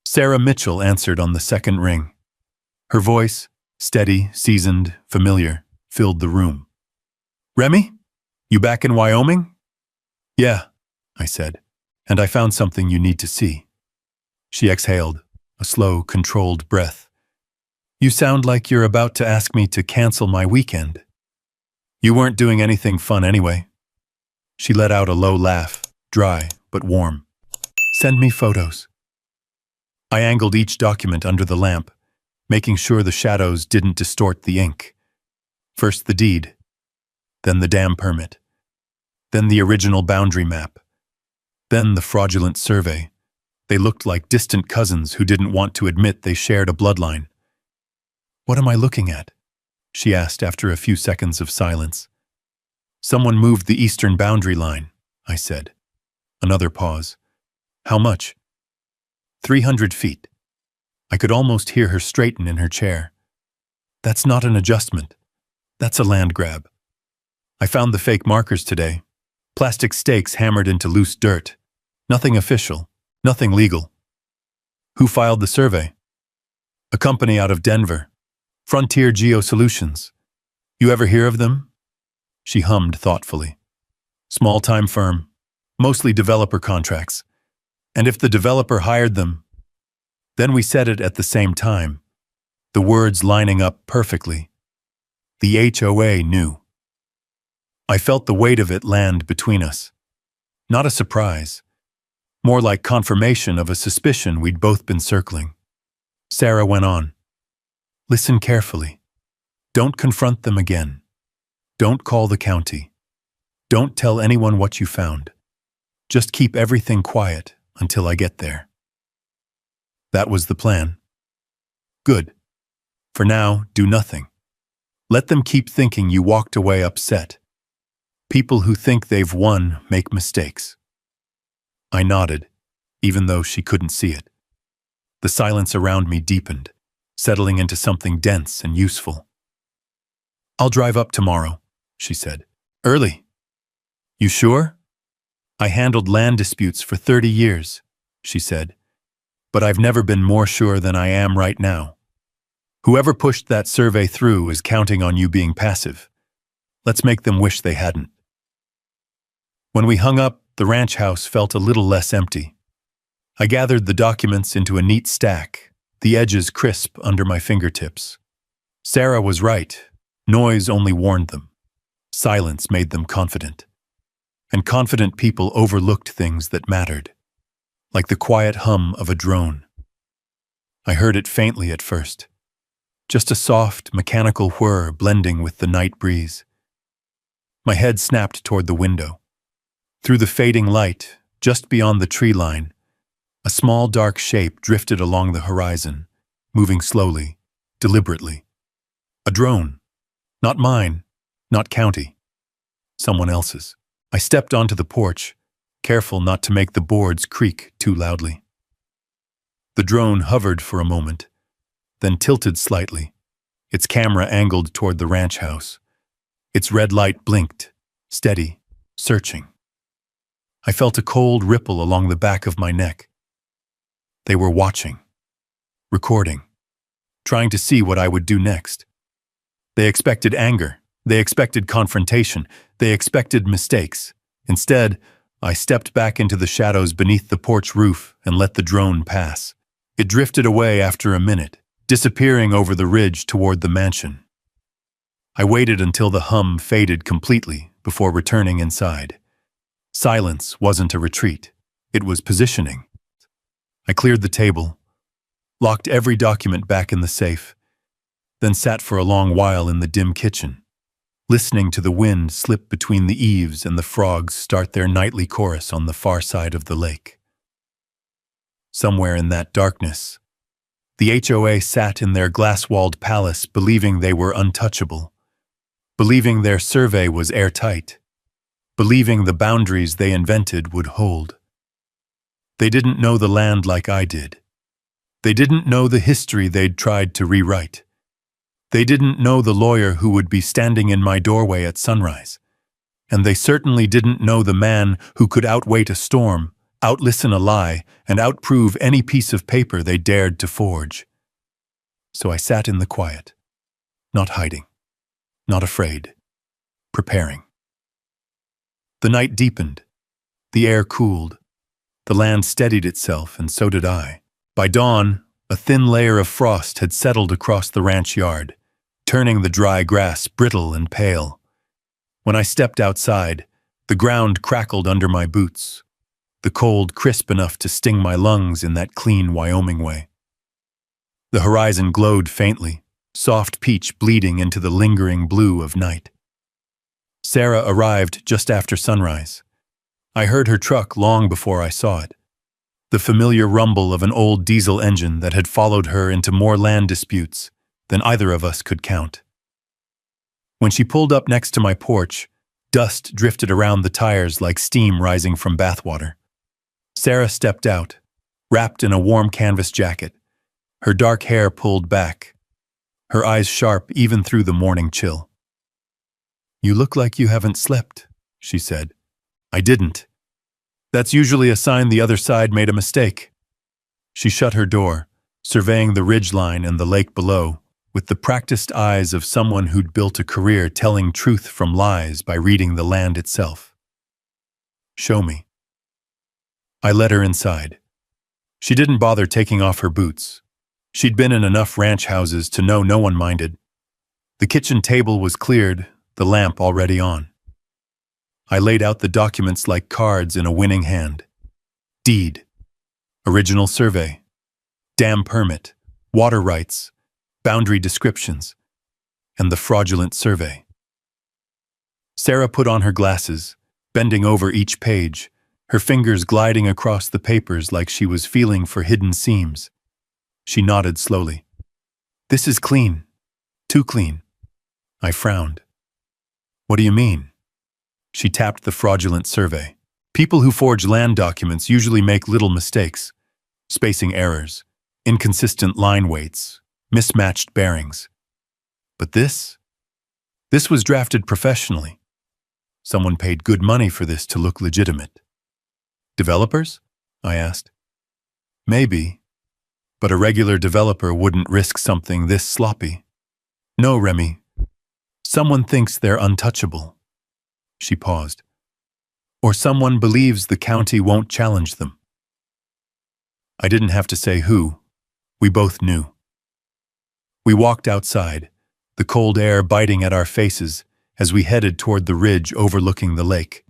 Sarah Mitchell answered on the second ring. Her voice, steady, seasoned, familiar, filled the room. "Remy? You back in Wyoming?" "Yeah," I said, "and I found something you need to see." She exhaled, a slow, controlled breath. "You sound like you're about to ask me to cancel my weekend. You weren't doing anything fun anyway." She let out a low laugh, dry but warm. "Send me photos." I angled each document under the lamp, making sure the shadows didn't distort the ink. First the deed, then the dam permit, then the original boundary map, then the fraudulent survey. They looked like distant cousins who didn't want to admit they shared a bloodline. "What am I looking at?" she asked after a few seconds of silence. "Someone moved the eastern boundary line," I said. Another pause. "How much?" 300 feet. I could almost hear her straighten in her chair. "That's not an adjustment. That's a land grab. I found the fake markers today. Plastic stakes hammered into loose dirt. Nothing official. Nothing legal." "Who filed the survey?" "A company out of Denver. Frontier Geosolutions. You ever hear of them?" She hummed thoughtfully. "Small-time firm. Mostly developer contracts. And if the developer hired them..." Then we said it at the same time, the words lining up perfectly. The HOA knew. I felt the weight of it land between us. Not a surprise. More like confirmation of a suspicion we'd both been circling. Sarah went on. "Listen carefully. Don't confront them again. Don't call the county. Don't tell anyone what you found. Just keep everything quiet until I get there." That was the plan. Good. For now, do nothing. Let them keep thinking you walked away upset. People who think they've won make mistakes. I nodded, even though she couldn't see it. The silence around me deepened, settling into something dense and useful. "I'll drive up tomorrow," she said. "Early." "You sure?" "I handled land disputes for 30 years, she said. "But I've never been more sure than I am right now. Whoever pushed that survey through is counting on you being passive. Let's make them wish they hadn't." When we hung up, the ranch house felt a little less empty. I gathered the documents into a neat stack, the edges crisp under my fingertips. Sarah was right. Noise only warned them. Silence made them confident. And confident people overlooked things that mattered, like the quiet hum of a drone. I heard it faintly at first, just a soft, mechanical whir blending with the night breeze. My head snapped toward the window. Through the fading light, just beyond the tree line, a small dark shape drifted along the horizon, moving slowly, deliberately. A drone. Not mine, not county. Someone else's. I stepped onto the porch, careful not to make the boards creak too loudly. The drone hovered for a moment, then tilted slightly, its camera angled toward the ranch house. Its red light blinked, steady, searching. I felt a cold ripple along the back of my neck. They were watching, recording, trying to see what I would do next. They expected anger. They expected confrontation. They expected mistakes. Instead, I stepped back into the shadows beneath the porch roof and let the drone pass. It drifted away after a minute, disappearing over the ridge toward the mansion. I waited until the hum faded completely before returning inside. Silence wasn't a retreat. It was positioning. I cleared the table, locked every document back in the safe, then sat for a long while in the dim kitchen, listening to the wind slip between the eaves and the frogs start their nightly chorus on the far side of the lake. somewhere in that darkness, the HOA sat in their glass-walled palace believing they were untouchable, believing their survey was airtight, believing the boundaries they invented would hold. They didn't know the land like I did. They didn't know the history they'd tried to rewrite. They didn't know the lawyer who would be standing in my doorway at sunrise. And they certainly didn't know the man who could outwait a storm, outlisten a lie, and outprove any piece of paper they dared to forge. So I sat in the quiet, not hiding, not afraid, preparing. The night deepened. The air cooled. The land steadied itself, and so did I. By dawn, a thin layer of frost had settled across the ranch yard, turning the dry grass brittle and pale. When I stepped outside, the ground crackled under my boots, the cold crisp enough to sting my lungs in that clean Wyoming way. The horizon glowed faintly, soft peach bleeding into the lingering blue of night. Sarah arrived just after sunrise. I heard her truck long before I saw it, the familiar rumble of an old diesel engine that had followed her into more land disputes than either of us could count. When she pulled up next to my porch, dust drifted around the tires like steam rising from bathwater. Sarah stepped out, wrapped in a warm canvas jacket, her dark hair pulled back, her eyes sharp even through the morning chill. "You look like you haven't slept," she said. I didn't. That's usually a sign the other side made a mistake. She shut her door, surveying the ridgeline and the lake below, with the practiced eyes of someone who'd built a career telling truth from lies by reading the land itself. "Show me." I led her inside. She didn't bother taking off her boots. She'd been in enough ranch houses to know no one minded. The kitchen table was cleared, the lamp already on. I laid out the documents like cards in a winning hand. Deed, original survey, dam permit, water rights, boundary descriptions, and the fraudulent survey. Sarah put on her glasses, bending over each page, her fingers gliding across the papers like she was feeling for hidden seams. She nodded slowly. "This is clean. Too clean." I frowned. "What do you mean?" She tapped the fraudulent survey. People who forge land documents usually make little mistakes, spacing errors, inconsistent line weights, mismatched bearings. But this was drafted professionally. Someone paid good money for this to look legitimate. "Developers?" I asked. "Maybe, but a regular developer wouldn't risk something this sloppy. No, Remy. Someone thinks they're untouchable." She paused. "Or someone believes the county won't challenge them." I didn't have to say who. We both knew. We walked outside, the cold air biting at our faces as we headed toward the ridge overlooking the lake.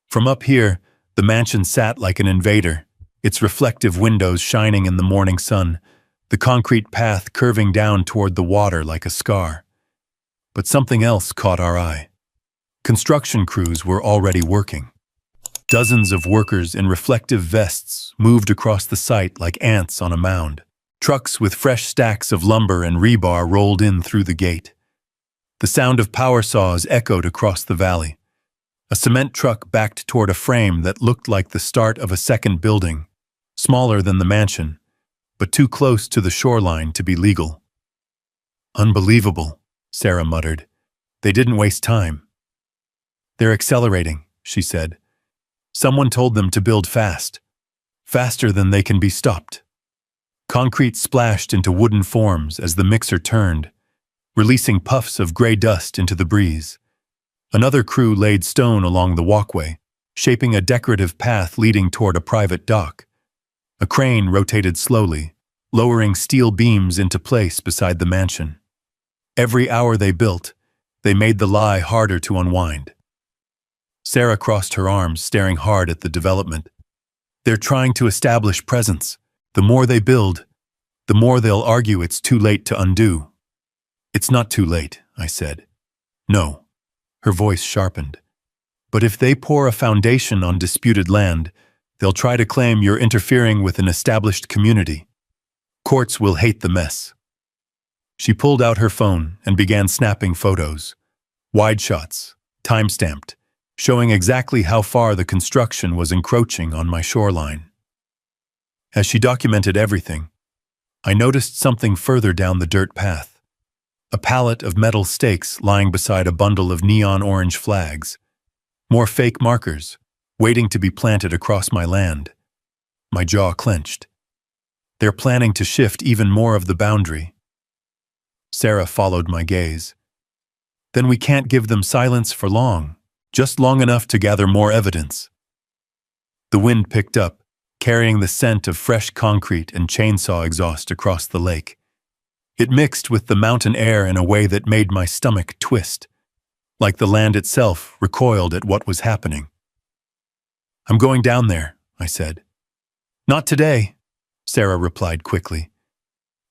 From up here, the mansion sat like an invader, its reflective windows shining in the morning sun, the concrete path curving down toward the water like a scar. But something else caught our eye. Construction crews were already working. Dozens of workers in reflective vests moved across the site like ants on a mound. Trucks with fresh stacks of lumber and rebar rolled in through the gate. The sound of power saws echoed across the valley. A cement truck backed toward a frame that looked like the start of a second building, smaller than the mansion, but too close to the shoreline to be legal. "Unbelievable," Sarah muttered. "They didn't waste time." "They're accelerating," she said. "Someone told them to build fast, faster than they can be stopped." Concrete splashed into wooden forms as the mixer turned, releasing puffs of gray dust into the breeze. Another crew laid stone along the walkway, shaping a decorative path leading toward a private dock. A crane rotated slowly, lowering steel beams into place beside the mansion. Every hour they built, they made the lie harder to unwind. Sarah crossed her arms, staring hard at the development. "They're trying to establish presence. The more they build, the more they'll argue it's too late to undo." "It's not too late," I said. "No." Her voice sharpened. "But if they pour a foundation on disputed land, They'll try to claim you're interfering with an established community. Courts will hate the mess. She pulled out her phone and began snapping photos. Wide shots, time-stamped, showing exactly how far the construction was encroaching on my shoreline. As she documented everything, I noticed something further down the dirt path. A pallet of metal stakes lying beside a bundle of neon orange flags. More fake markers, waiting to be planted across my land. My jaw clenched. They're planning to shift even more of the boundary. Sarah followed my gaze. Then we can't give them silence for long, just long enough to gather more evidence. The wind picked up, carrying the scent of fresh concrete and chainsaw exhaust across the lake. It mixed with the mountain air in a way that made my stomach twist, like the land itself recoiled at what was happening. "I'm going down there," I said. "Not today," Sarah replied quickly.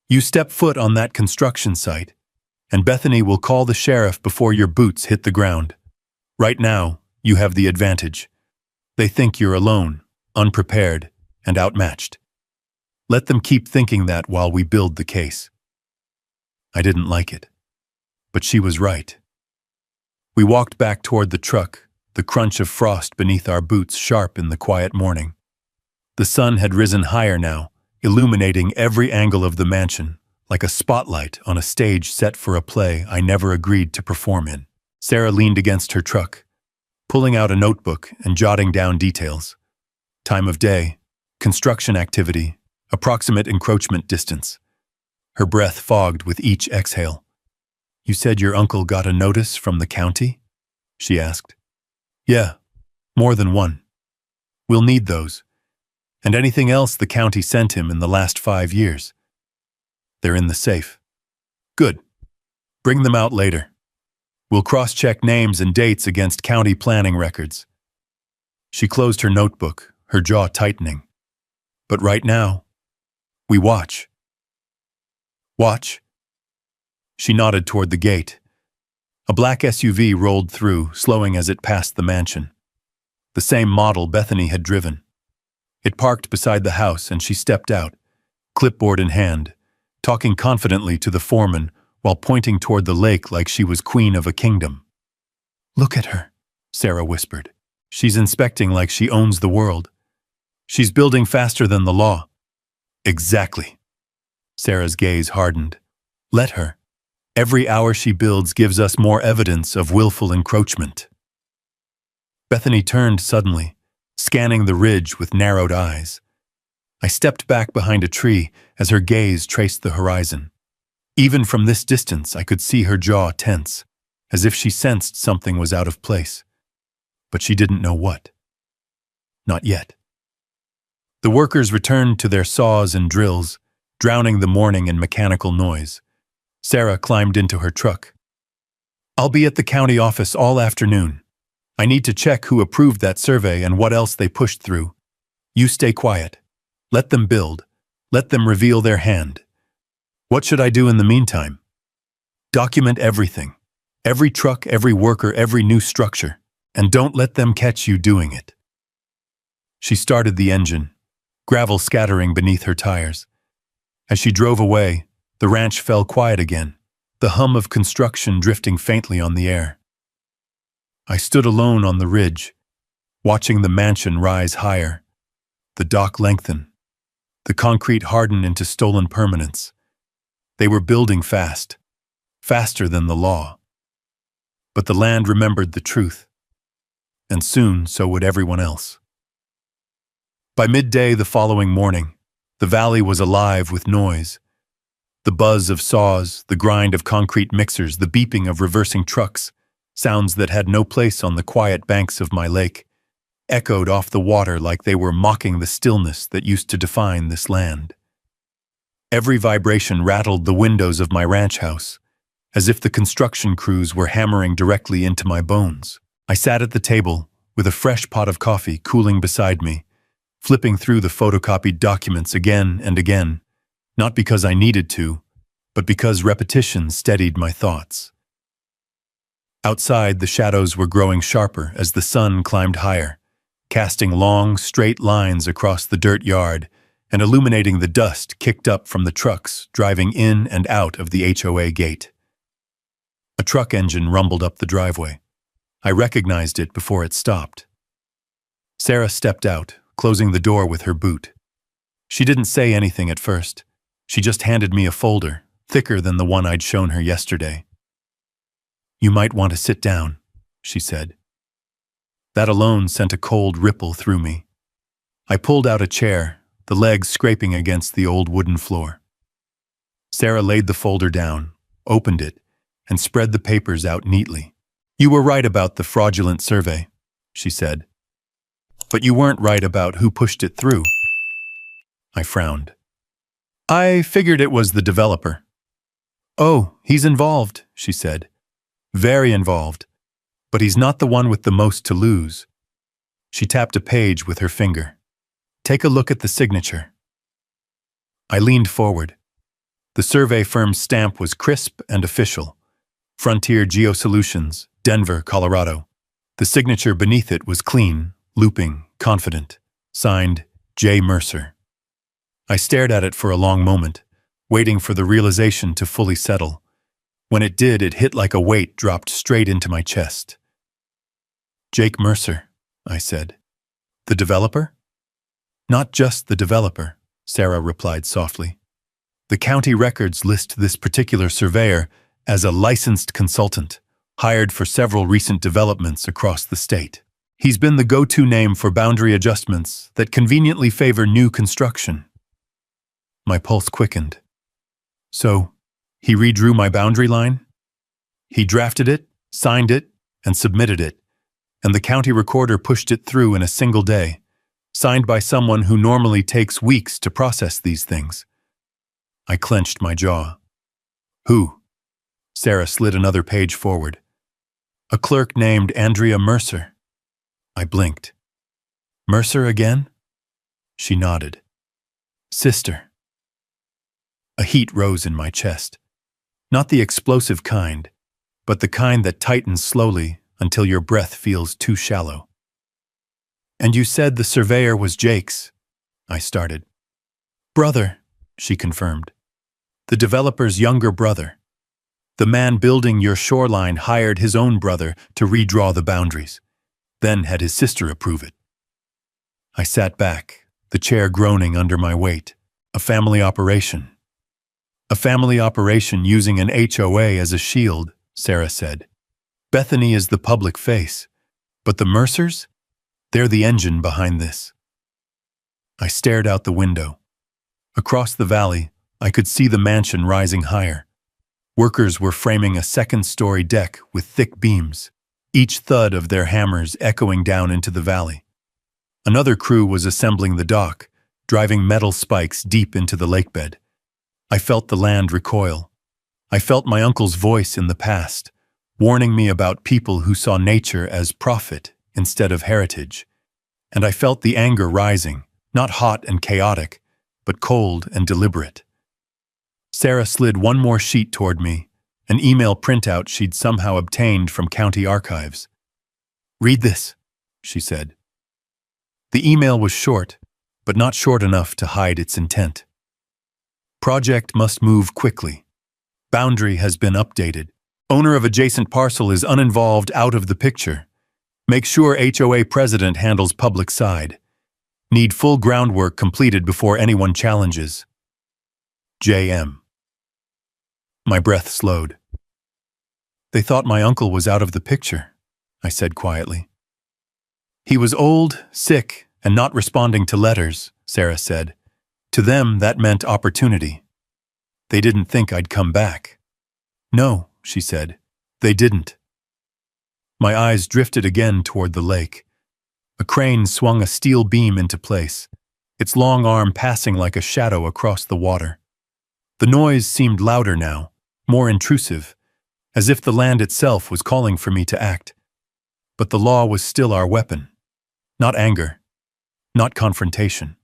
"You step foot on that construction site, and Bethany will call the sheriff before your boots hit the ground. Right now, you have the advantage. They think you're alone, unprepared, and outmatched. Let them keep thinking that while we build the case." I didn't like it, but she was right. We walked back toward the truck, the crunch of frost beneath our boots sharp in the quiet morning. The sun had risen higher now, illuminating every angle of the mansion, like a spotlight on a stage set for a play I never agreed to perform in. Sarah leaned against her truck, pulling out a notebook and jotting down details. Time of day, construction activity, approximate encroachment distance. Her breath fogged with each exhale. "You said your uncle got a notice from the county?" she asked. "Yeah, more than one. We'll need those, and anything else the county sent him in the last 5 years. They're in the safe." "Good. Bring them out later. We'll cross-check names and dates against county planning records." She closed her notebook, her jaw tightening. "But right now, we watch." "Watch?" She nodded toward the gate. A black SUV rolled through, slowing as it passed the mansion. The same model Bethany had driven. It parked beside the house and she stepped out, clipboard in hand, talking confidently to the foreman while pointing toward the lake like she was queen of a kingdom. "Look at her," Sarah whispered. "She's inspecting like she owns the world. She's building faster than the law." "Exactly." Sarah's gaze hardened. "Let her. Every hour she builds gives us more evidence of willful encroachment." Bethany turned suddenly, scanning the ridge with narrowed eyes. I stepped back behind a tree as her gaze traced the horizon. Even from this distance, I could see her jaw tense, as if she sensed something was out of place. But she didn't know what. Not yet. The workers returned to their saws and drills, drowning the morning in mechanical noise. Sarah climbed into her truck. "I'll be at the county office all afternoon. I need to check who approved that survey and what else they pushed through. You stay quiet. Let them build. Let them reveal their hand. What should I do in the meantime?" "Document everything. Every truck, every worker, every new structure. And don't let them catch you doing it." She started the engine, gravel scattering beneath her tires. As she drove away, the ranch fell quiet again, the hum of construction drifting faintly on the air. I stood alone on the ridge, watching the mansion rise higher, the dock lengthen, the concrete harden into stolen permanence. They were building fast, faster than the law. But the land remembered the truth, and soon so would everyone else. By midday the following morning, the valley was alive with noise. The buzz of saws, the grind of concrete mixers, the beeping of reversing trucks, sounds that had no place on the quiet banks of my lake, echoed off the water like they were mocking the stillness that used to define this land. Every vibration rattled the windows of my ranch house, as if the construction crews were hammering directly into my bones. I sat at the table, with a fresh pot of coffee cooling beside me, flipping through the photocopied documents again and again, not because I needed to, but because repetition steadied my thoughts. Outside, the shadows were growing sharper as the sun climbed higher, casting long, straight lines across the dirt yard and illuminating the dust kicked up from the trucks driving in and out of the HOA gate. A truck engine rumbled up the driveway. I recognized it before it stopped. Sarah stepped out, closing the door with her boot. She didn't say anything at first. She just handed me a folder, thicker than the one I'd shown her yesterday. "You might want to sit down," she said. That alone sent a cold ripple through me. I pulled out a chair, the legs scraping against the old wooden floor. Sarah laid the folder down, opened it, and spread the papers out neatly. "You were right about the fraudulent survey," she said. "But you weren't right about who pushed it through." I frowned. "I figured it was the developer." "Oh, he's involved," she said. "Very involved. But he's not the one with the most to lose." She tapped a page with her finger. "Take a look at the signature." I leaned forward. The survey firm's stamp was crisp and official. Frontier Geosolutions, Denver, Colorado. The signature beneath it was clean, looping, confident. Signed, J. Mercer. I stared at it for a long moment, waiting for the realization to fully settle. When it did, it hit like a weight dropped straight into my chest. "Jake Mercer," I said. "The developer?" "Not just the developer," Sarah replied softly. "The county records list this particular surveyor as a licensed consultant, hired for several recent developments across the state. He's been the go-to name for boundary adjustments that conveniently favor new construction." My pulse quickened. "So, he redrew my boundary line? He drafted it, signed it, and submitted it, and the county recorder pushed it through in a single day, signed by someone who normally takes weeks to process these things." I clenched my jaw. "Who?" Sarah slid another page forward. "A clerk named Andrea Mercer." I blinked. "Mercer again?" She nodded. "Sister." A heat rose in my chest. Not the explosive kind, but the kind that tightens slowly until your breath feels too shallow. "And you said the surveyor was Jake's," I started. "Brother," she confirmed. "The developer's younger brother. The man building your shoreline hired his own brother to redraw the boundaries, then had his sister approve it." I sat back, the chair groaning under my weight. A family operation. "A family operation using an HOA as a shield," Sarah said. "Bethany is the public face, but the Mercers? They're the engine behind this." I stared out the window. Across the valley, I could see the mansion rising higher. Workers were framing a second-story deck with thick beams, each thud of their hammers echoing down into the valley. Another crew was assembling the dock, driving metal spikes deep into the lakebed. I felt the land recoil. I felt my uncle's voice in the past, warning me about people who saw nature as profit instead of heritage. And I felt the anger rising, not hot and chaotic, but cold and deliberate. Sarah slid one more sheet toward me, an email printout she'd somehow obtained from county archives. "Read this," she said. The email was short, but not short enough to hide its intent. "Project must move quickly. Boundary has been updated. Owner of adjacent parcel is uninvolved, out of the picture. Make sure HOA president handles public side. Need full groundwork completed before anyone challenges. J.M." My breath slowed. "They thought my uncle was out of the picture," I said quietly. "He was old, sick, and not responding to letters," Sarah said. "To them, that meant opportunity. They didn't think I'd come back." "No," she said, "they didn't." My eyes drifted again toward the lake. A crane swung a steel beam into place, its long arm passing like a shadow across the water. The noise seemed louder now, more intrusive, as if the land itself was calling for me to act. But the law was still our weapon. Not anger, not confrontation.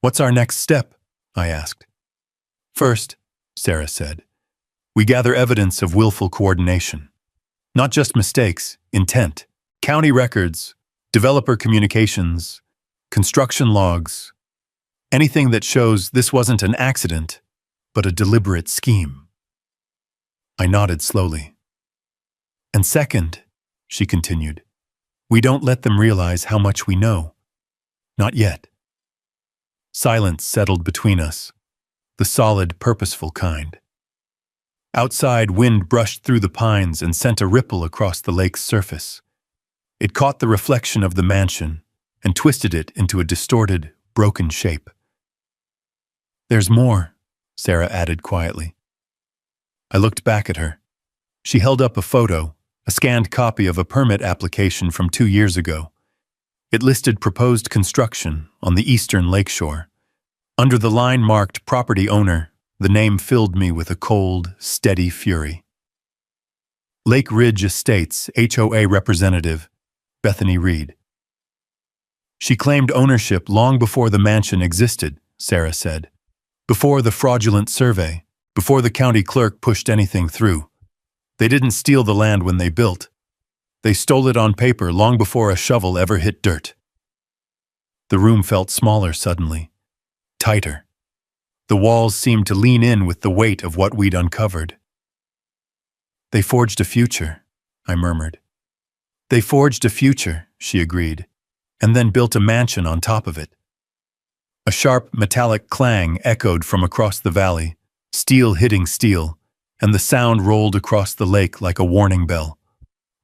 "What's our next step?" I asked. "First," Sarah said, "we gather evidence of willful coordination. Not just mistakes, intent. County records, Developer communications, construction logs, anything that shows this wasn't an accident, but a deliberate scheme. I nodded slowly. And second, she continued, we don't let them realize how much we know. Not yet. Silence settled between us, the solid, purposeful kind. Outside, wind brushed through the pines and sent a ripple across the lake's surface. It caught the reflection of the mansion and twisted it into a distorted, broken shape. There's more, Sarah added quietly. I looked back at her. She held up a photo, a scanned copy of a permit application from 2 years ago. It listed proposed construction on the eastern lakeshore. Under the line marked property owner, the name filled me with a cold, steady fury. Lake Ridge Estates HOA representative, Bethany Reed. She claimed ownership long before the mansion existed, Sarah said. Before the fraudulent survey, before the county clerk pushed anything through. They didn't steal the land when they built. They stole it on paper long before a shovel ever hit dirt. The room felt smaller suddenly, tighter. The walls seemed to lean in with the weight of what we'd uncovered. They forged a future, I murmured. They forged a future, she agreed, and then built a mansion on top of it. A sharp, metallic clang echoed from across the valley, steel hitting steel, and the sound rolled across the lake like a warning bell.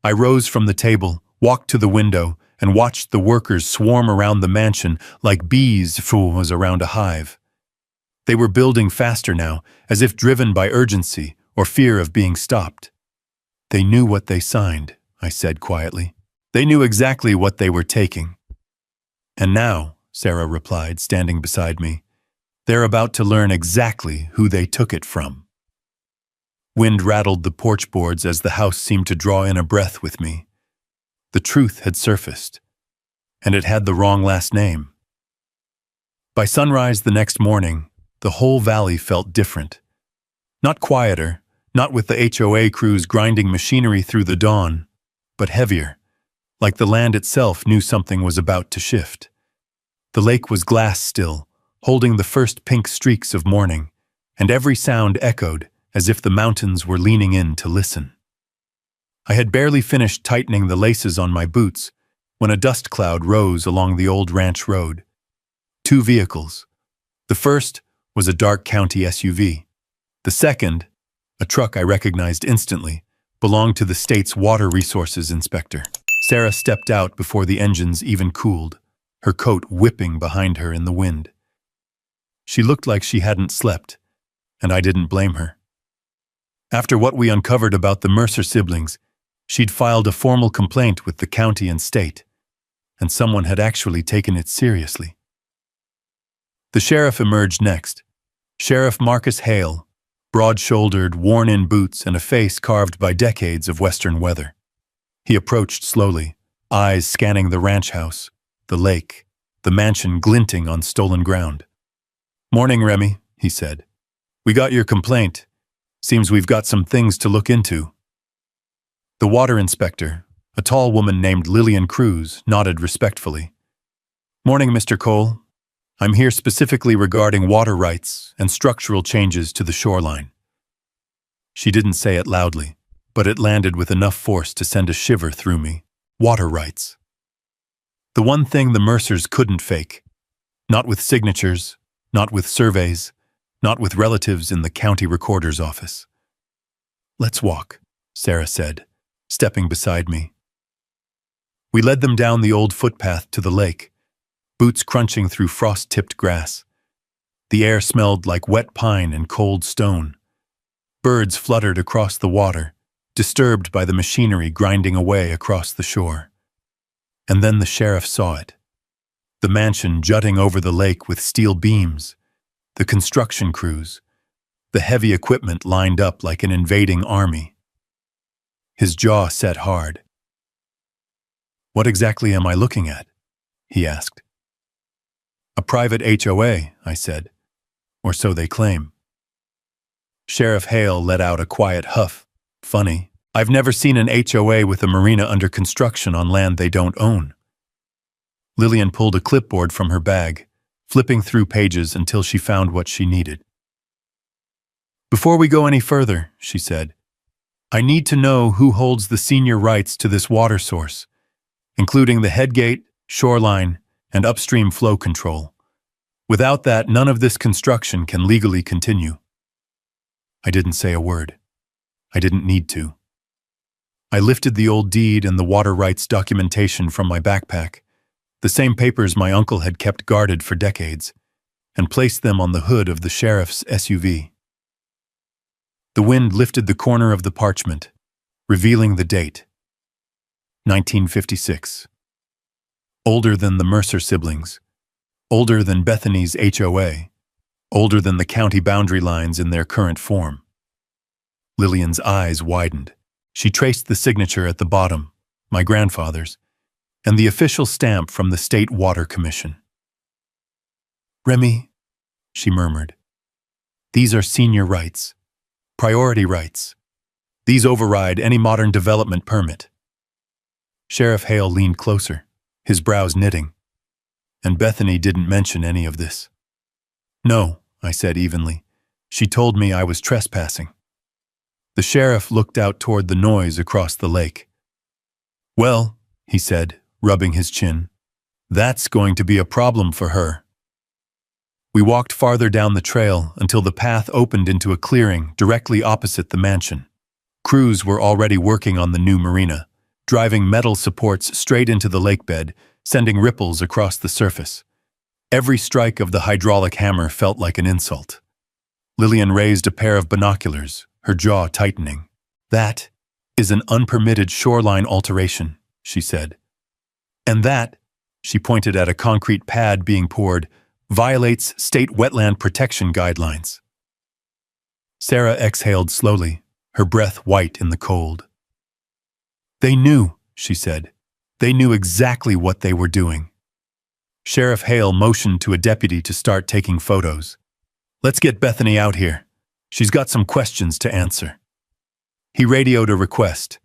I rose from the table, walked to the window, and watched the workers swarm around the mansion like bees around a hive. They were building faster now, as if driven by urgency or fear of being stopped. They knew what they signed, I said quietly. They knew exactly what they were taking. And now, Sarah replied, standing beside me, they're about to learn exactly who they took it from. Wind rattled the porch boards as the house seemed to draw in a breath with me. The truth had surfaced, and it had the wrong last name. By sunrise the next morning, the whole valley felt different. Not quieter, not with the HOA crews grinding machinery through the dawn, but heavier, like the land itself knew something was about to shift. The lake was glass still, holding the first pink streaks of morning, and every sound echoed as if the mountains were leaning in to listen. I had barely finished tightening the laces on my boots when a dust cloud rose along the old ranch road. 2 vehicles. The first was a dark county SUV. The second, a truck I recognized instantly, belonged to the state's water resources inspector. Sarah stepped out before the engines even cooled, her coat whipping behind her in the wind. She looked like she hadn't slept, and I didn't blame her. After what we uncovered about the Mercer siblings, she'd filed a formal complaint with the county and state, and someone had actually taken it seriously. The sheriff emerged next. Sheriff Marcus Hale, broad-shouldered, worn-in boots and a face carved by decades of Western weather. He approached slowly, eyes scanning the ranch house, the lake, the mansion glinting on stolen ground. "Morning, Remy," he said. "We got your complaint. Seems we've got some things to look into." The water inspector, a tall woman named Lillian Cruz, nodded respectfully. "Morning, Mr. Cole. I'm here specifically regarding water rights and structural changes to the shoreline." She didn't say it loudly, but it landed with enough force to send a shiver through me. Water rights. The one thing the Mercers couldn't fake. Not with signatures, not with surveys, not with relatives in the county recorder's office. "Let's walk," Sarah said, stepping beside me. We led them down the old footpath to the lake, boots crunching through frost-tipped grass. The air smelled like wet pine and cold stone. Birds fluttered across the water, disturbed by the machinery grinding away across the shore. And then the sheriff saw it. The mansion jutting over the lake with steel beams, the construction crews, the heavy equipment lined up like an invading army. His jaw set hard. "What exactly am I looking at?" he asked. "A private HOA," I said, "or so they claim." Sheriff Hale let out a quiet huff. "Funny. I've never seen an HOA with a marina under construction on land they don't own." Lillian pulled a clipboard from her bag, flipping through pages until she found what she needed. "Before we go any further," she said, "I need to know who holds the senior rights to this water source, including the headgate, shoreline, and upstream flow control. Without that, none of this construction can legally continue." I didn't say a word. I didn't need to. I lifted the old deed and the water rights documentation from my backpack, the same papers my uncle had kept guarded for decades, and placed them on the hood of the sheriff's SUV. The wind lifted the corner of the parchment, revealing the date. 1956. Older than the Mercer siblings, older than Bethany's HOA, older than the county boundary lines in their current form. Lillian's eyes widened. She traced the signature at the bottom, my grandfather's, and the official stamp from the State Water Commission. "Remy," she murmured, "these are senior rights, priority rights. These override any modern development permit." Sheriff Hale leaned closer, his brows knitting. "And Bethany didn't mention any of this." "No," I said evenly. "She told me I was trespassing." The sheriff looked out toward the noise across the lake. "Well," he said, rubbing his chin, "that's going to be a problem for her." We walked farther down the trail until the path opened into a clearing directly opposite the mansion. Crews were already working on the new marina, driving metal supports straight into the lake bed, sending ripples across the surface. Every strike of the hydraulic hammer felt like an insult. Lillian raised a pair of binoculars, her jaw tightening. "That is an unpermitted shoreline alteration," she said. "And that," she pointed at a concrete pad being poured, "violates state wetland protection guidelines." Sarah exhaled slowly, her breath white in the cold. "They knew," she said. "They knew exactly what they were doing." Sheriff Hale motioned to a deputy to start taking photos. "Let's get Bethany out here. She's got some questions to answer." He radioed a request,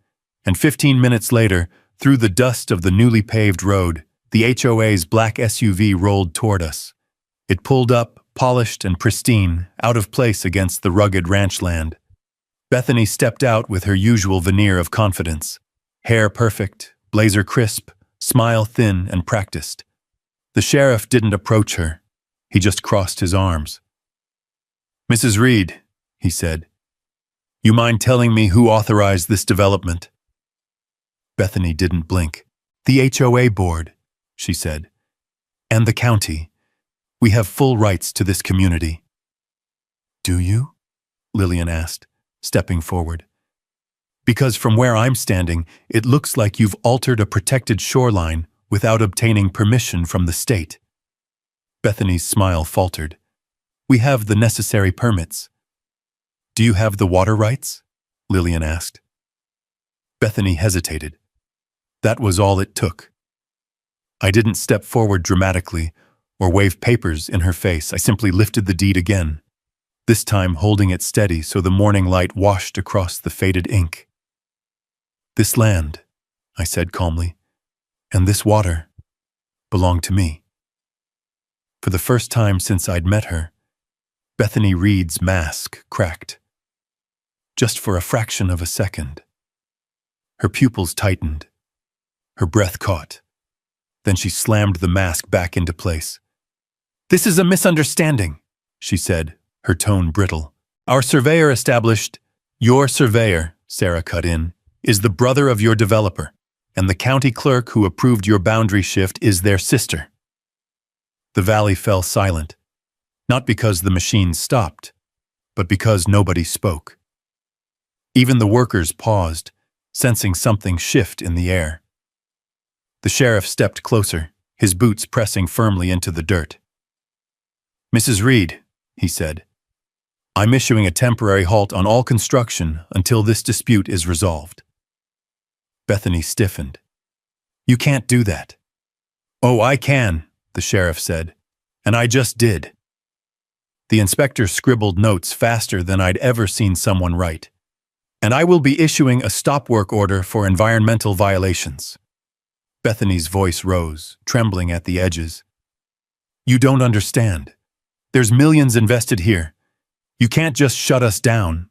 and 15 minutes later, through the dust of the newly paved road, the HOA's black SUV rolled toward us. It pulled up, polished and pristine, out of place against the rugged ranch land. Bethany stepped out with her usual veneer of confidence. Hair perfect, blazer crisp, smile thin and practiced. The sheriff didn't approach her. He just crossed his arms. "Mrs. Reed," he said, "you mind telling me who authorized this development?" Bethany didn't blink. "The HOA board," she said. "And the county. We have full rights to this community." "Do you?" Lillian asked, stepping forward. "Because from where I'm standing, it looks like you've altered a protected shoreline without obtaining permission from the state." Bethany's smile faltered. "We have the necessary permits." "Do you have the water rights?" Lillian asked. Bethany hesitated. That was all it took. I didn't step forward dramatically or wave papers in her face. I simply lifted the deed again, this time holding it steady so the morning light washed across the faded ink. "This land," I said calmly, "and this water belong to me." For the first time since I'd met her, Bethany Reed's mask cracked. Just for a fraction of a second. Her pupils tightened. Her breath caught. Then she slammed the mask back into place. "This is a misunderstanding," she said, her tone brittle. "Our surveyor established—" "Your surveyor," Sarah cut in, "is the brother of your developer, and the county clerk who approved your boundary shift is their sister." The valley fell silent, not because the machine stopped, but because nobody spoke. Even the workers paused, sensing something shift in the air. The sheriff stepped closer, his boots pressing firmly into the dirt. "Mrs. Reed," he said, "I'm issuing a temporary halt on all construction until this dispute is resolved." Bethany stiffened. "You can't do that." "Oh, I can," the sheriff said, "and I just did." The inspector scribbled notes faster than I'd ever seen someone write. "And I will be issuing a stop work order for environmental violations." Bethany's voice rose, trembling at the edges. You don't understand. There's millions invested here. You can't just shut us down.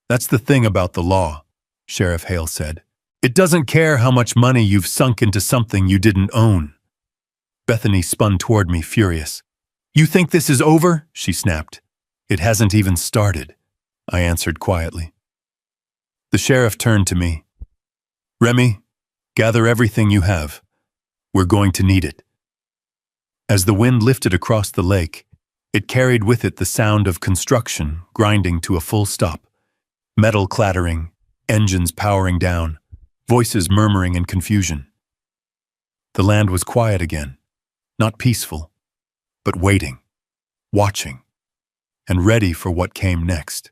That's the thing about the law, Sheriff Hale said. It doesn't care how much money you've sunk into something you didn't own. Bethany spun toward me, furious. You think this is over? She snapped. It hasn't even started, I answered quietly. The sheriff turned to me. Remy, gather everything you have. We're going to need it. As the wind lifted across the lake, it carried with it the sound of construction grinding to a full stop, metal clattering, engines powering down, voices murmuring in confusion. The land was quiet again, not peaceful, but waiting, watching, and ready for what came next.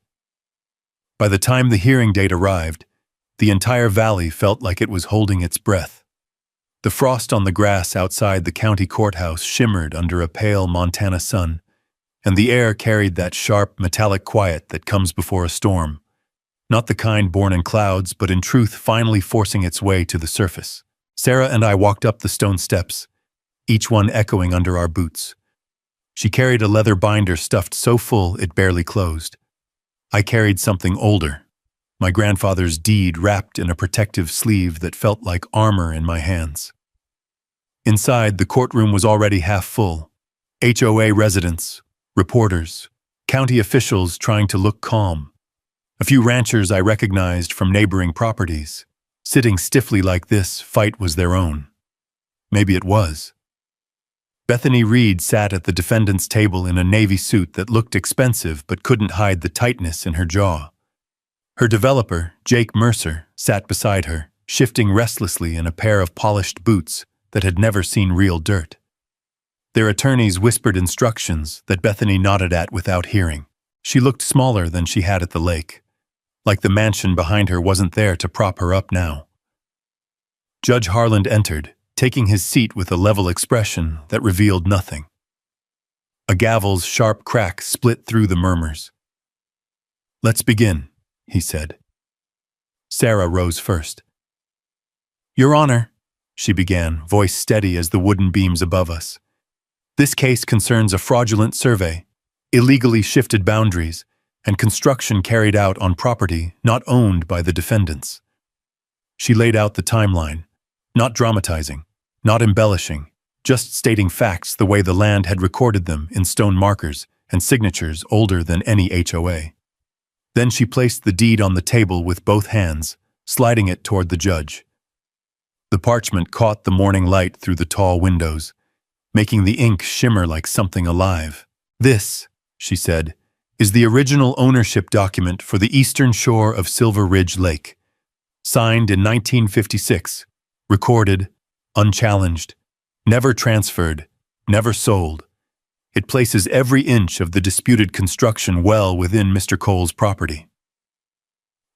By the time the hearing date arrived, the entire valley felt like it was holding its breath. The frost on the grass outside the county courthouse shimmered under a pale Montana sun, and the air carried that sharp, metallic quiet that comes before a storm, not the kind born in clouds, but in truth finally forcing its way to the surface. Sarah and I walked up the stone steps, each one echoing under our boots. She carried a leather binder stuffed so full it barely closed. I carried something older, my grandfather's deed wrapped in a protective sleeve that felt like armor in my hands. Inside, the courtroom was already half full. HOA residents, reporters, county officials trying to look calm. A few ranchers I recognized from neighboring properties. Sitting stiffly like this, fight was their own. Maybe it was. Bethany Reed sat at the defendant's table in a navy suit that looked expensive but couldn't hide the tightness in her jaw. Her developer, Jake Mercer, sat beside her, shifting restlessly in a pair of polished boots that had never seen real dirt. Their attorneys whispered instructions that Bethany nodded at without hearing. She looked smaller than she had at the lake, like the mansion behind her wasn't there to prop her up now. Judge Harland entered, taking his seat with a level expression that revealed nothing. A gavel's sharp crack split through the murmurs. Let's begin, he said. Sarah rose first. Your Honor, she began, voice steady as the wooden beams above us. This case concerns a fraudulent survey, illegally shifted boundaries, and construction carried out on property not owned by the defendants. She laid out the timeline, not dramatizing, not embellishing, just stating facts the way the land had recorded them in stone markers and signatures older than any HOA. Then she placed the deed on the table with both hands, sliding it toward the judge. The parchment caught the morning light through the tall windows, making the ink shimmer like something alive. This, she said, is the original ownership document for the eastern shore of Silver Ridge Lake. Signed in 1956, recorded, unchallenged, never transferred, never sold. It places every inch of the disputed construction well within Mr. Cole's property.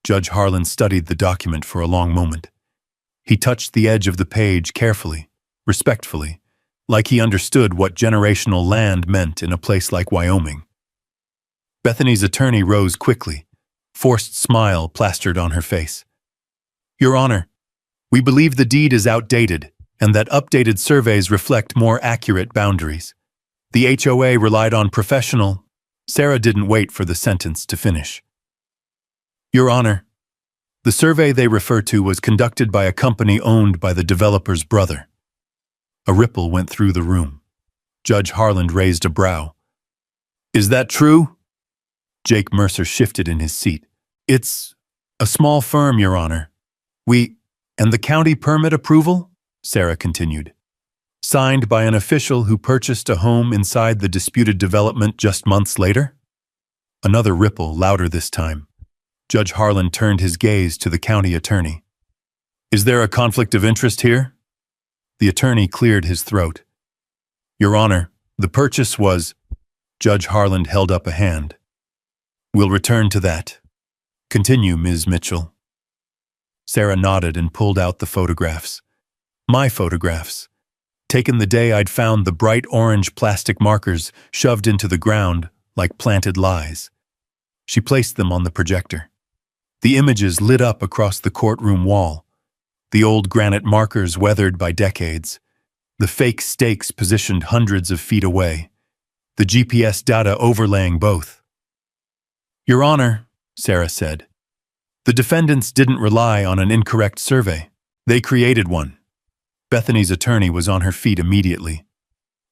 Judge Harlan studied the document for a long moment. He touched the edge of the page carefully, respectfully, like he understood what generational land meant in a place like Wyoming. Bethany's attorney rose quickly, forced smile plastered on her face. Your Honor, we believe the deed is outdated and that updated surveys reflect more accurate boundaries. The HOA relied on professional. Sarah didn't wait for the sentence to finish. Your Honor, the survey they refer to was conducted by a company owned by the developer's brother. A ripple went through the room. Judge Harland raised a brow. Is that true? Jake Mercer shifted in his seat. It's a small firm, Your Honor. And the county permit approval? Sarah continued. Signed by an official who purchased a home inside the disputed development just months later? Another ripple, louder this time. Judge Harland turned his gaze to the county attorney. Is there a conflict of interest here? The attorney cleared his throat. Your Honor, the purchase was... Judge Harland held up a hand. We'll return to that. Continue, Ms. Mitchell. Sarah nodded and pulled out the photographs. My photographs. Taken the day I'd found the bright orange plastic markers shoved into the ground like planted lies. She placed them on the projector. The images lit up across the courtroom wall. The old granite markers weathered by decades, the fake stakes positioned hundreds of feet away, the GPS data overlaying both. "Your Honor," Sarah said, "the defendants didn't rely on an incorrect survey. They created one." Bethany's attorney was on her feet immediately.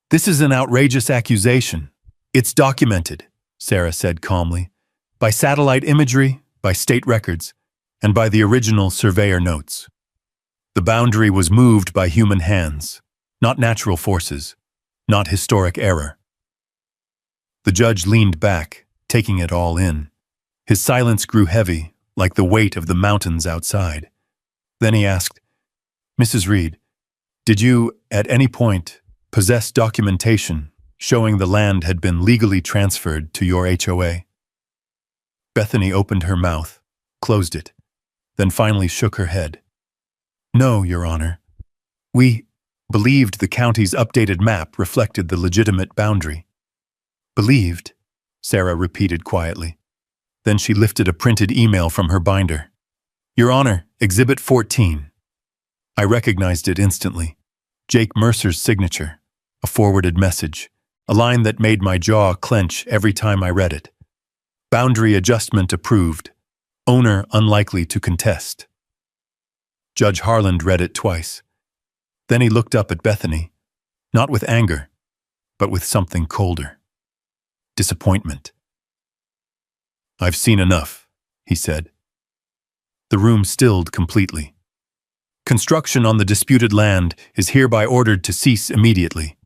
"This is an outrageous accusation. It's documented," Sarah said calmly, "by satellite imagery, by state records, and by the original surveyor notes. The boundary was moved by human hands, not natural forces, not historic error." The judge leaned back, taking it all in. His silence grew heavy, like the weight of the mountains outside. Then he asked, "Mrs. Reed, did you, at any point, possess documentation showing the land had been legally transferred to your HOA?" Bethany opened her mouth, closed it, then finally shook her head. "No, Your Honor. We believed the county's updated map reflected the legitimate boundary." "Believed?" Sarah repeated quietly. Then she lifted a printed email from her binder. "Your Honor, Exhibit 14. I recognized it instantly. Jake Mercer's signature, a forwarded message, a line that made my jaw clench every time I read it. Boundary adjustment approved. Owner unlikely to contest. Judge Harland read it twice. Then he looked up at Bethany, not with anger, but with something colder. Disappointment. "I've seen enough," he said. The room stilled completely. "Construction on the disputed land is hereby ordered to cease immediately.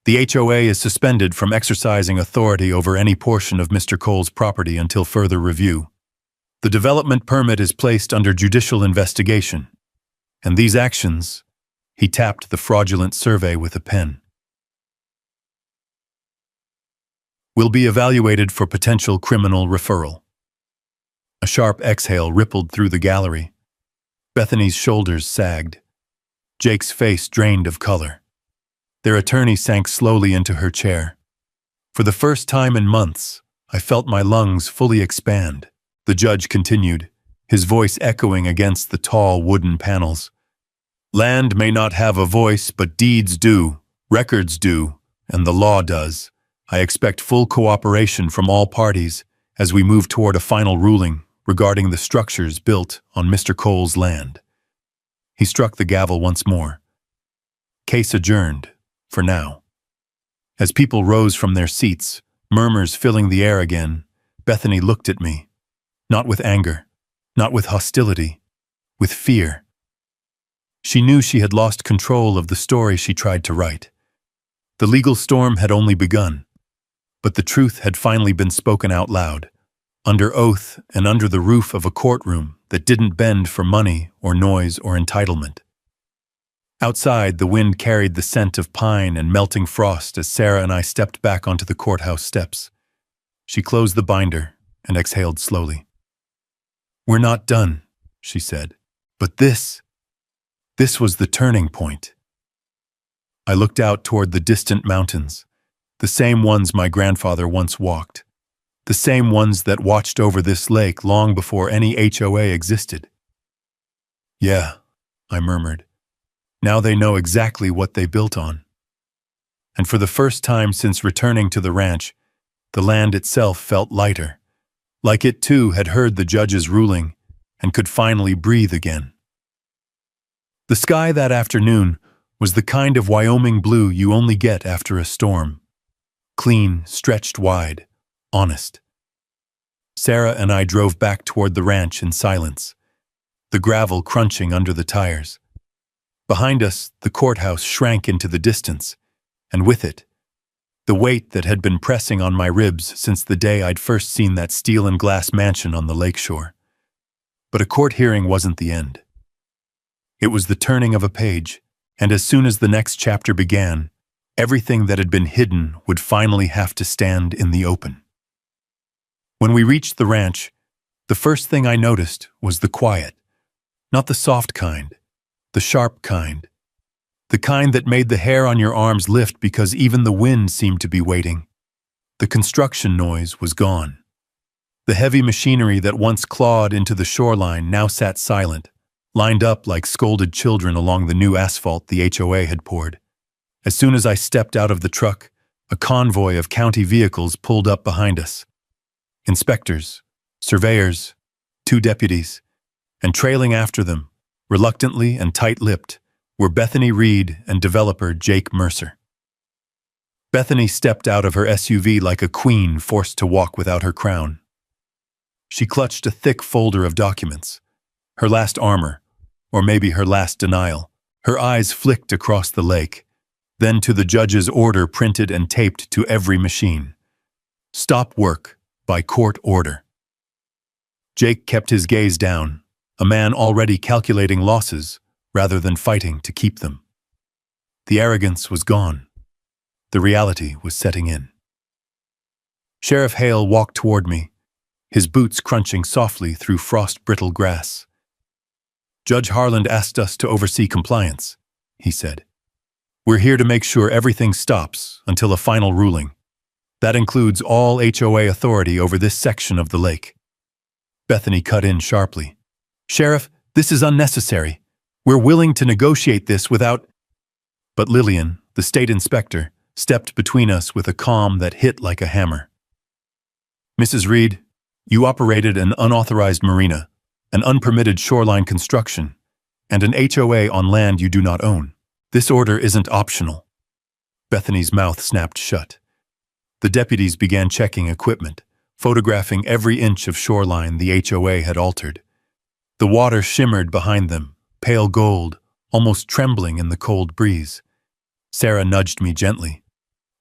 The HOA is suspended from exercising authority over any portion of Mr. Cole's property until further review. The development permit is placed under judicial investigation, and these actions," he tapped the fraudulent survey with a pen, "will be evaluated for potential criminal referral." A sharp exhale rippled through the gallery. Bethany's shoulders sagged. Jake's face drained of color. Their attorney sank slowly into her chair. "For the first time in months, I felt my lungs fully expand," the judge continued, his voice echoing against the tall wooden panels. "Land may not have a voice, but deeds do, records do, and the law does. I expect full cooperation from all parties as we move toward a final ruling regarding the structures built on Mr. Cole's land." He struck the gavel once more. Case adjourned, for now. As people rose from their seats, murmurs filling the air again, Bethany looked at me, not with anger, not with hostility, with fear. She knew she had lost control of the story she tried to write. The legal storm had only begun, but the truth had finally been spoken out loud, under oath and under the roof of a courtroom that didn't bend for money or noise or entitlement. Outside, the wind carried the scent of pine and melting frost as Sarah and I stepped back onto the courthouse steps. She closed the binder and exhaled slowly. "We're not done," she said, "but this was the turning point." I looked out toward the distant mountains, the same ones my grandfather once walked, the same ones that watched over this lake long before any HOA existed. "Yeah," I murmured. "Now they know exactly what they built on." And for the first time since returning to the ranch, the land itself felt lighter, like it too had heard the judge's ruling and could finally breathe again. The sky that afternoon was the kind of Wyoming blue you only get after a storm. Clean, stretched wide, honest. Sarah and I drove back toward the ranch in silence, the gravel crunching under the tires. Behind us, the courthouse shrank into the distance, and with it, the weight that had been pressing on my ribs since the day I'd first seen that steel and glass mansion on the lakeshore. But a court hearing wasn't the end. It was the turning of a page, and as soon as the next chapter began, everything that had been hidden would finally have to stand in the open. When we reached the ranch, the first thing I noticed was the quiet, not the soft kind, the sharp kind, the kind that made the hair on your arms lift because even the wind seemed to be waiting. The construction noise was gone. The heavy machinery that once clawed into the shoreline now sat silent, lined up like scolded children along the new asphalt the HOA had poured. As soon as I stepped out of the truck, a convoy of county vehicles pulled up behind us. Inspectors, surveyors, 2 deputies, and trailing after them, reluctantly and tight-lipped, were Bethany Reed and developer Jake Mercer. Bethany stepped out of her SUV like a queen forced to walk without her crown. She clutched a thick folder of documents, her last armor, or maybe her last denial. Her eyes flicked across the lake, then to the judge's order printed and taped to every machine. Stop work, by court order. Jake kept his gaze down, a man already calculating losses rather than fighting to keep them. The arrogance was gone. The reality was setting in. Sheriff Hale walked toward me, his boots crunching softly through frost-brittle grass. "Judge Harland asked us to oversee compliance," he said. "We're here to make sure everything stops until a final ruling. That includes all HOA authority over this section of the lake." Bethany cut in sharply. "Sheriff, this is unnecessary. We're willing to negotiate this without—" But Lillian, the state inspector, stepped between us with a calm that hit like a hammer. "Mrs. Reed, you operated an unauthorized marina, an unpermitted shoreline construction, and an HOA on land you do not own. This order isn't optional." Bethany's mouth snapped shut. The deputies began checking equipment, photographing every inch of shoreline the HOA had altered. The water shimmered behind them, pale gold, almost trembling in the cold breeze. Sarah nudged me gently.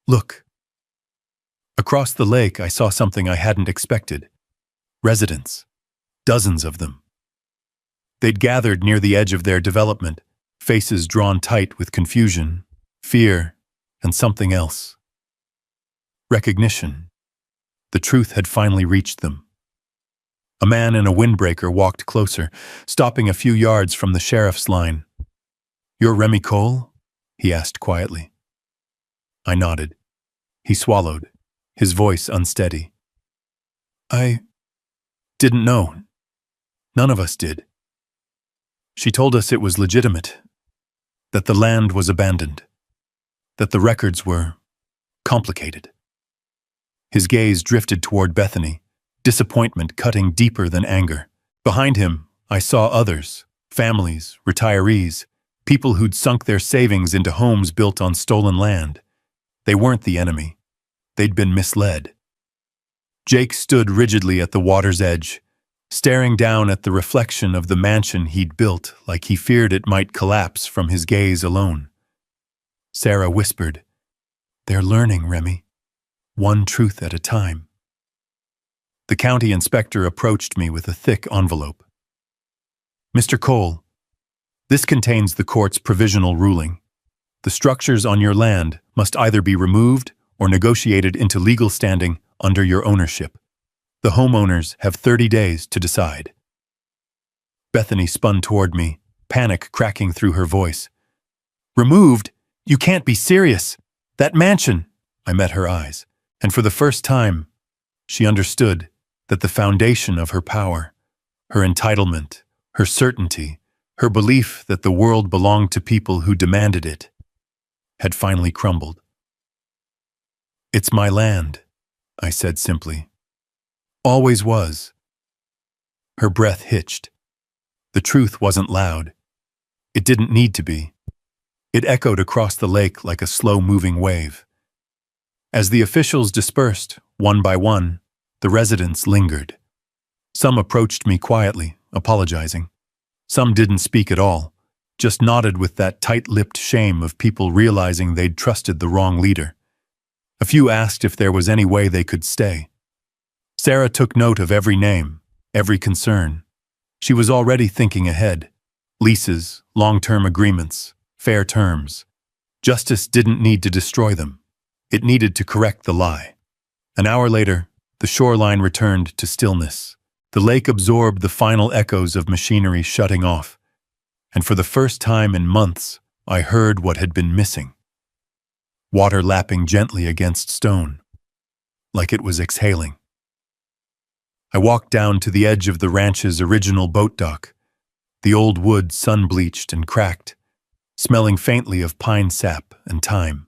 "Look." Across the lake, I saw something I hadn't expected. Residents. Dozens of them. They'd gathered near the edge of their development, faces drawn tight with confusion, fear, and something else. Recognition. The truth had finally reached them. A man in a windbreaker walked closer, stopping a few yards from the sheriff's line. "You're Remy Cole?" he asked quietly. I nodded. He swallowed, his voice unsteady. "I didn't know. None of us did. She told us it was legitimate, that the land was abandoned, that the records were complicated." His gaze drifted toward Bethany, disappointment cutting deeper than anger. Behind him, I saw others, families, retirees, people who'd sunk their savings into homes built on stolen land. They weren't the enemy. They'd been misled. Jake stood rigidly at the water's edge, staring down at the reflection of the mansion he'd built like he feared it might collapse from his gaze alone. Sarah whispered, "They're learning, Remy. One truth at a time." The county inspector approached me with a thick envelope. "Mr. Cole, this contains the court's provisional ruling. The structures on your land must either be removed or negotiated into legal standing under your ownership. The homeowners have 30 days to decide." Bethany spun toward me, panic cracking through her voice. "Removed? You can't be serious. That mansion—" I met her eyes, and for the first time, she understood that the foundation of her power, her entitlement, her certainty, her belief that the world belonged to people who demanded it, had finally crumbled. "It's my land," I said simply. "Always was." Her breath hitched. The truth wasn't loud. It didn't need to be. It echoed across the lake like a slow-moving wave. As the officials dispersed, one by one, the residents lingered. Some approached me quietly, apologizing. Some didn't speak at all, just nodded with that tight-lipped shame of people realizing they'd trusted the wrong leader. A few asked if there was any way they could stay. Sarah took note of every name, every concern. She was already thinking ahead. Leases, long-term agreements, fair terms. Justice didn't need to destroy them. It needed to correct the lie. An hour later, the shoreline returned to stillness. The lake absorbed the final echoes of machinery shutting off. And for the first time in months, I heard what had been missing. Water lapping gently against stone, like it was exhaling. I walked down to the edge of the ranch's original boat dock. the old wood sun-bleached and cracked, smelling faintly of pine sap and thyme.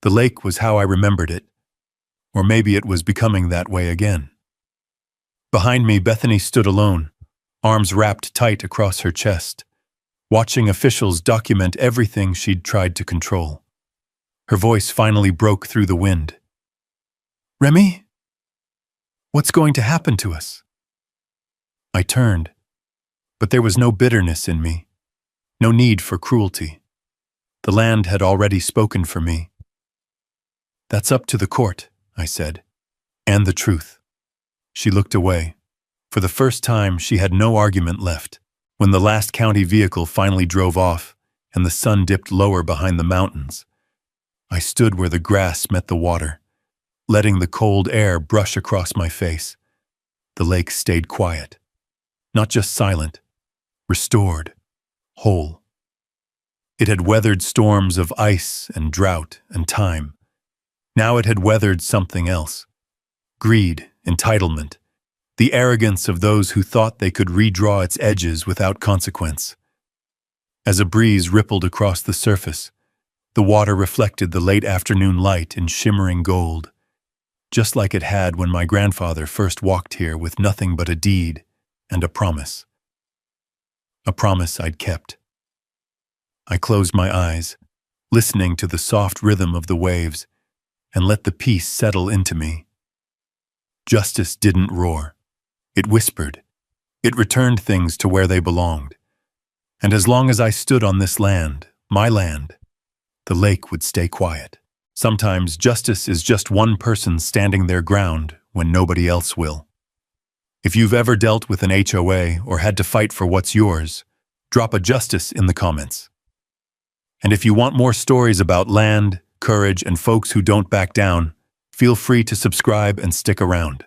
The lake was how I remembered it, or maybe it was becoming that way again. Behind me, Bethany stood alone, arms wrapped tight across her chest, watching officials document everything she'd tried to control. Her voice finally broke through the wind. "Remy? What's going to happen to us?" I turned, but there was no bitterness in me, no need for cruelty. The land had already spoken for me. "That's up to the court," I said, "and the truth." She looked away. For the first time, she had no argument left. When the last county vehicle finally drove off and the sun dipped lower behind the mountains, I stood where the grass met the water, letting the cold air brush across my face. The lake stayed quiet, not just silent, restored, whole. It had weathered storms of ice and drought and time. Now it had weathered something else. Greed, entitlement, the arrogance of those who thought they could redraw its edges without consequence. As a breeze rippled across the surface, the water reflected the late afternoon light in shimmering gold, just like it had when my grandfather first walked here with nothing but a deed and a promise. A promise I'd kept. I closed my eyes, listening to the soft rhythm of the waves, and let the peace settle into me. Justice didn't roar. It whispered. It returned things to where they belonged. And as long as I stood on this land, my land, the lake would stay quiet. Sometimes justice is just one person standing their ground when nobody else will. If you've ever dealt with an HOA or had to fight for what's yours, drop a justice in the comments. And if you want more stories about land, courage, and folks who don't back down, feel free to subscribe and stick around.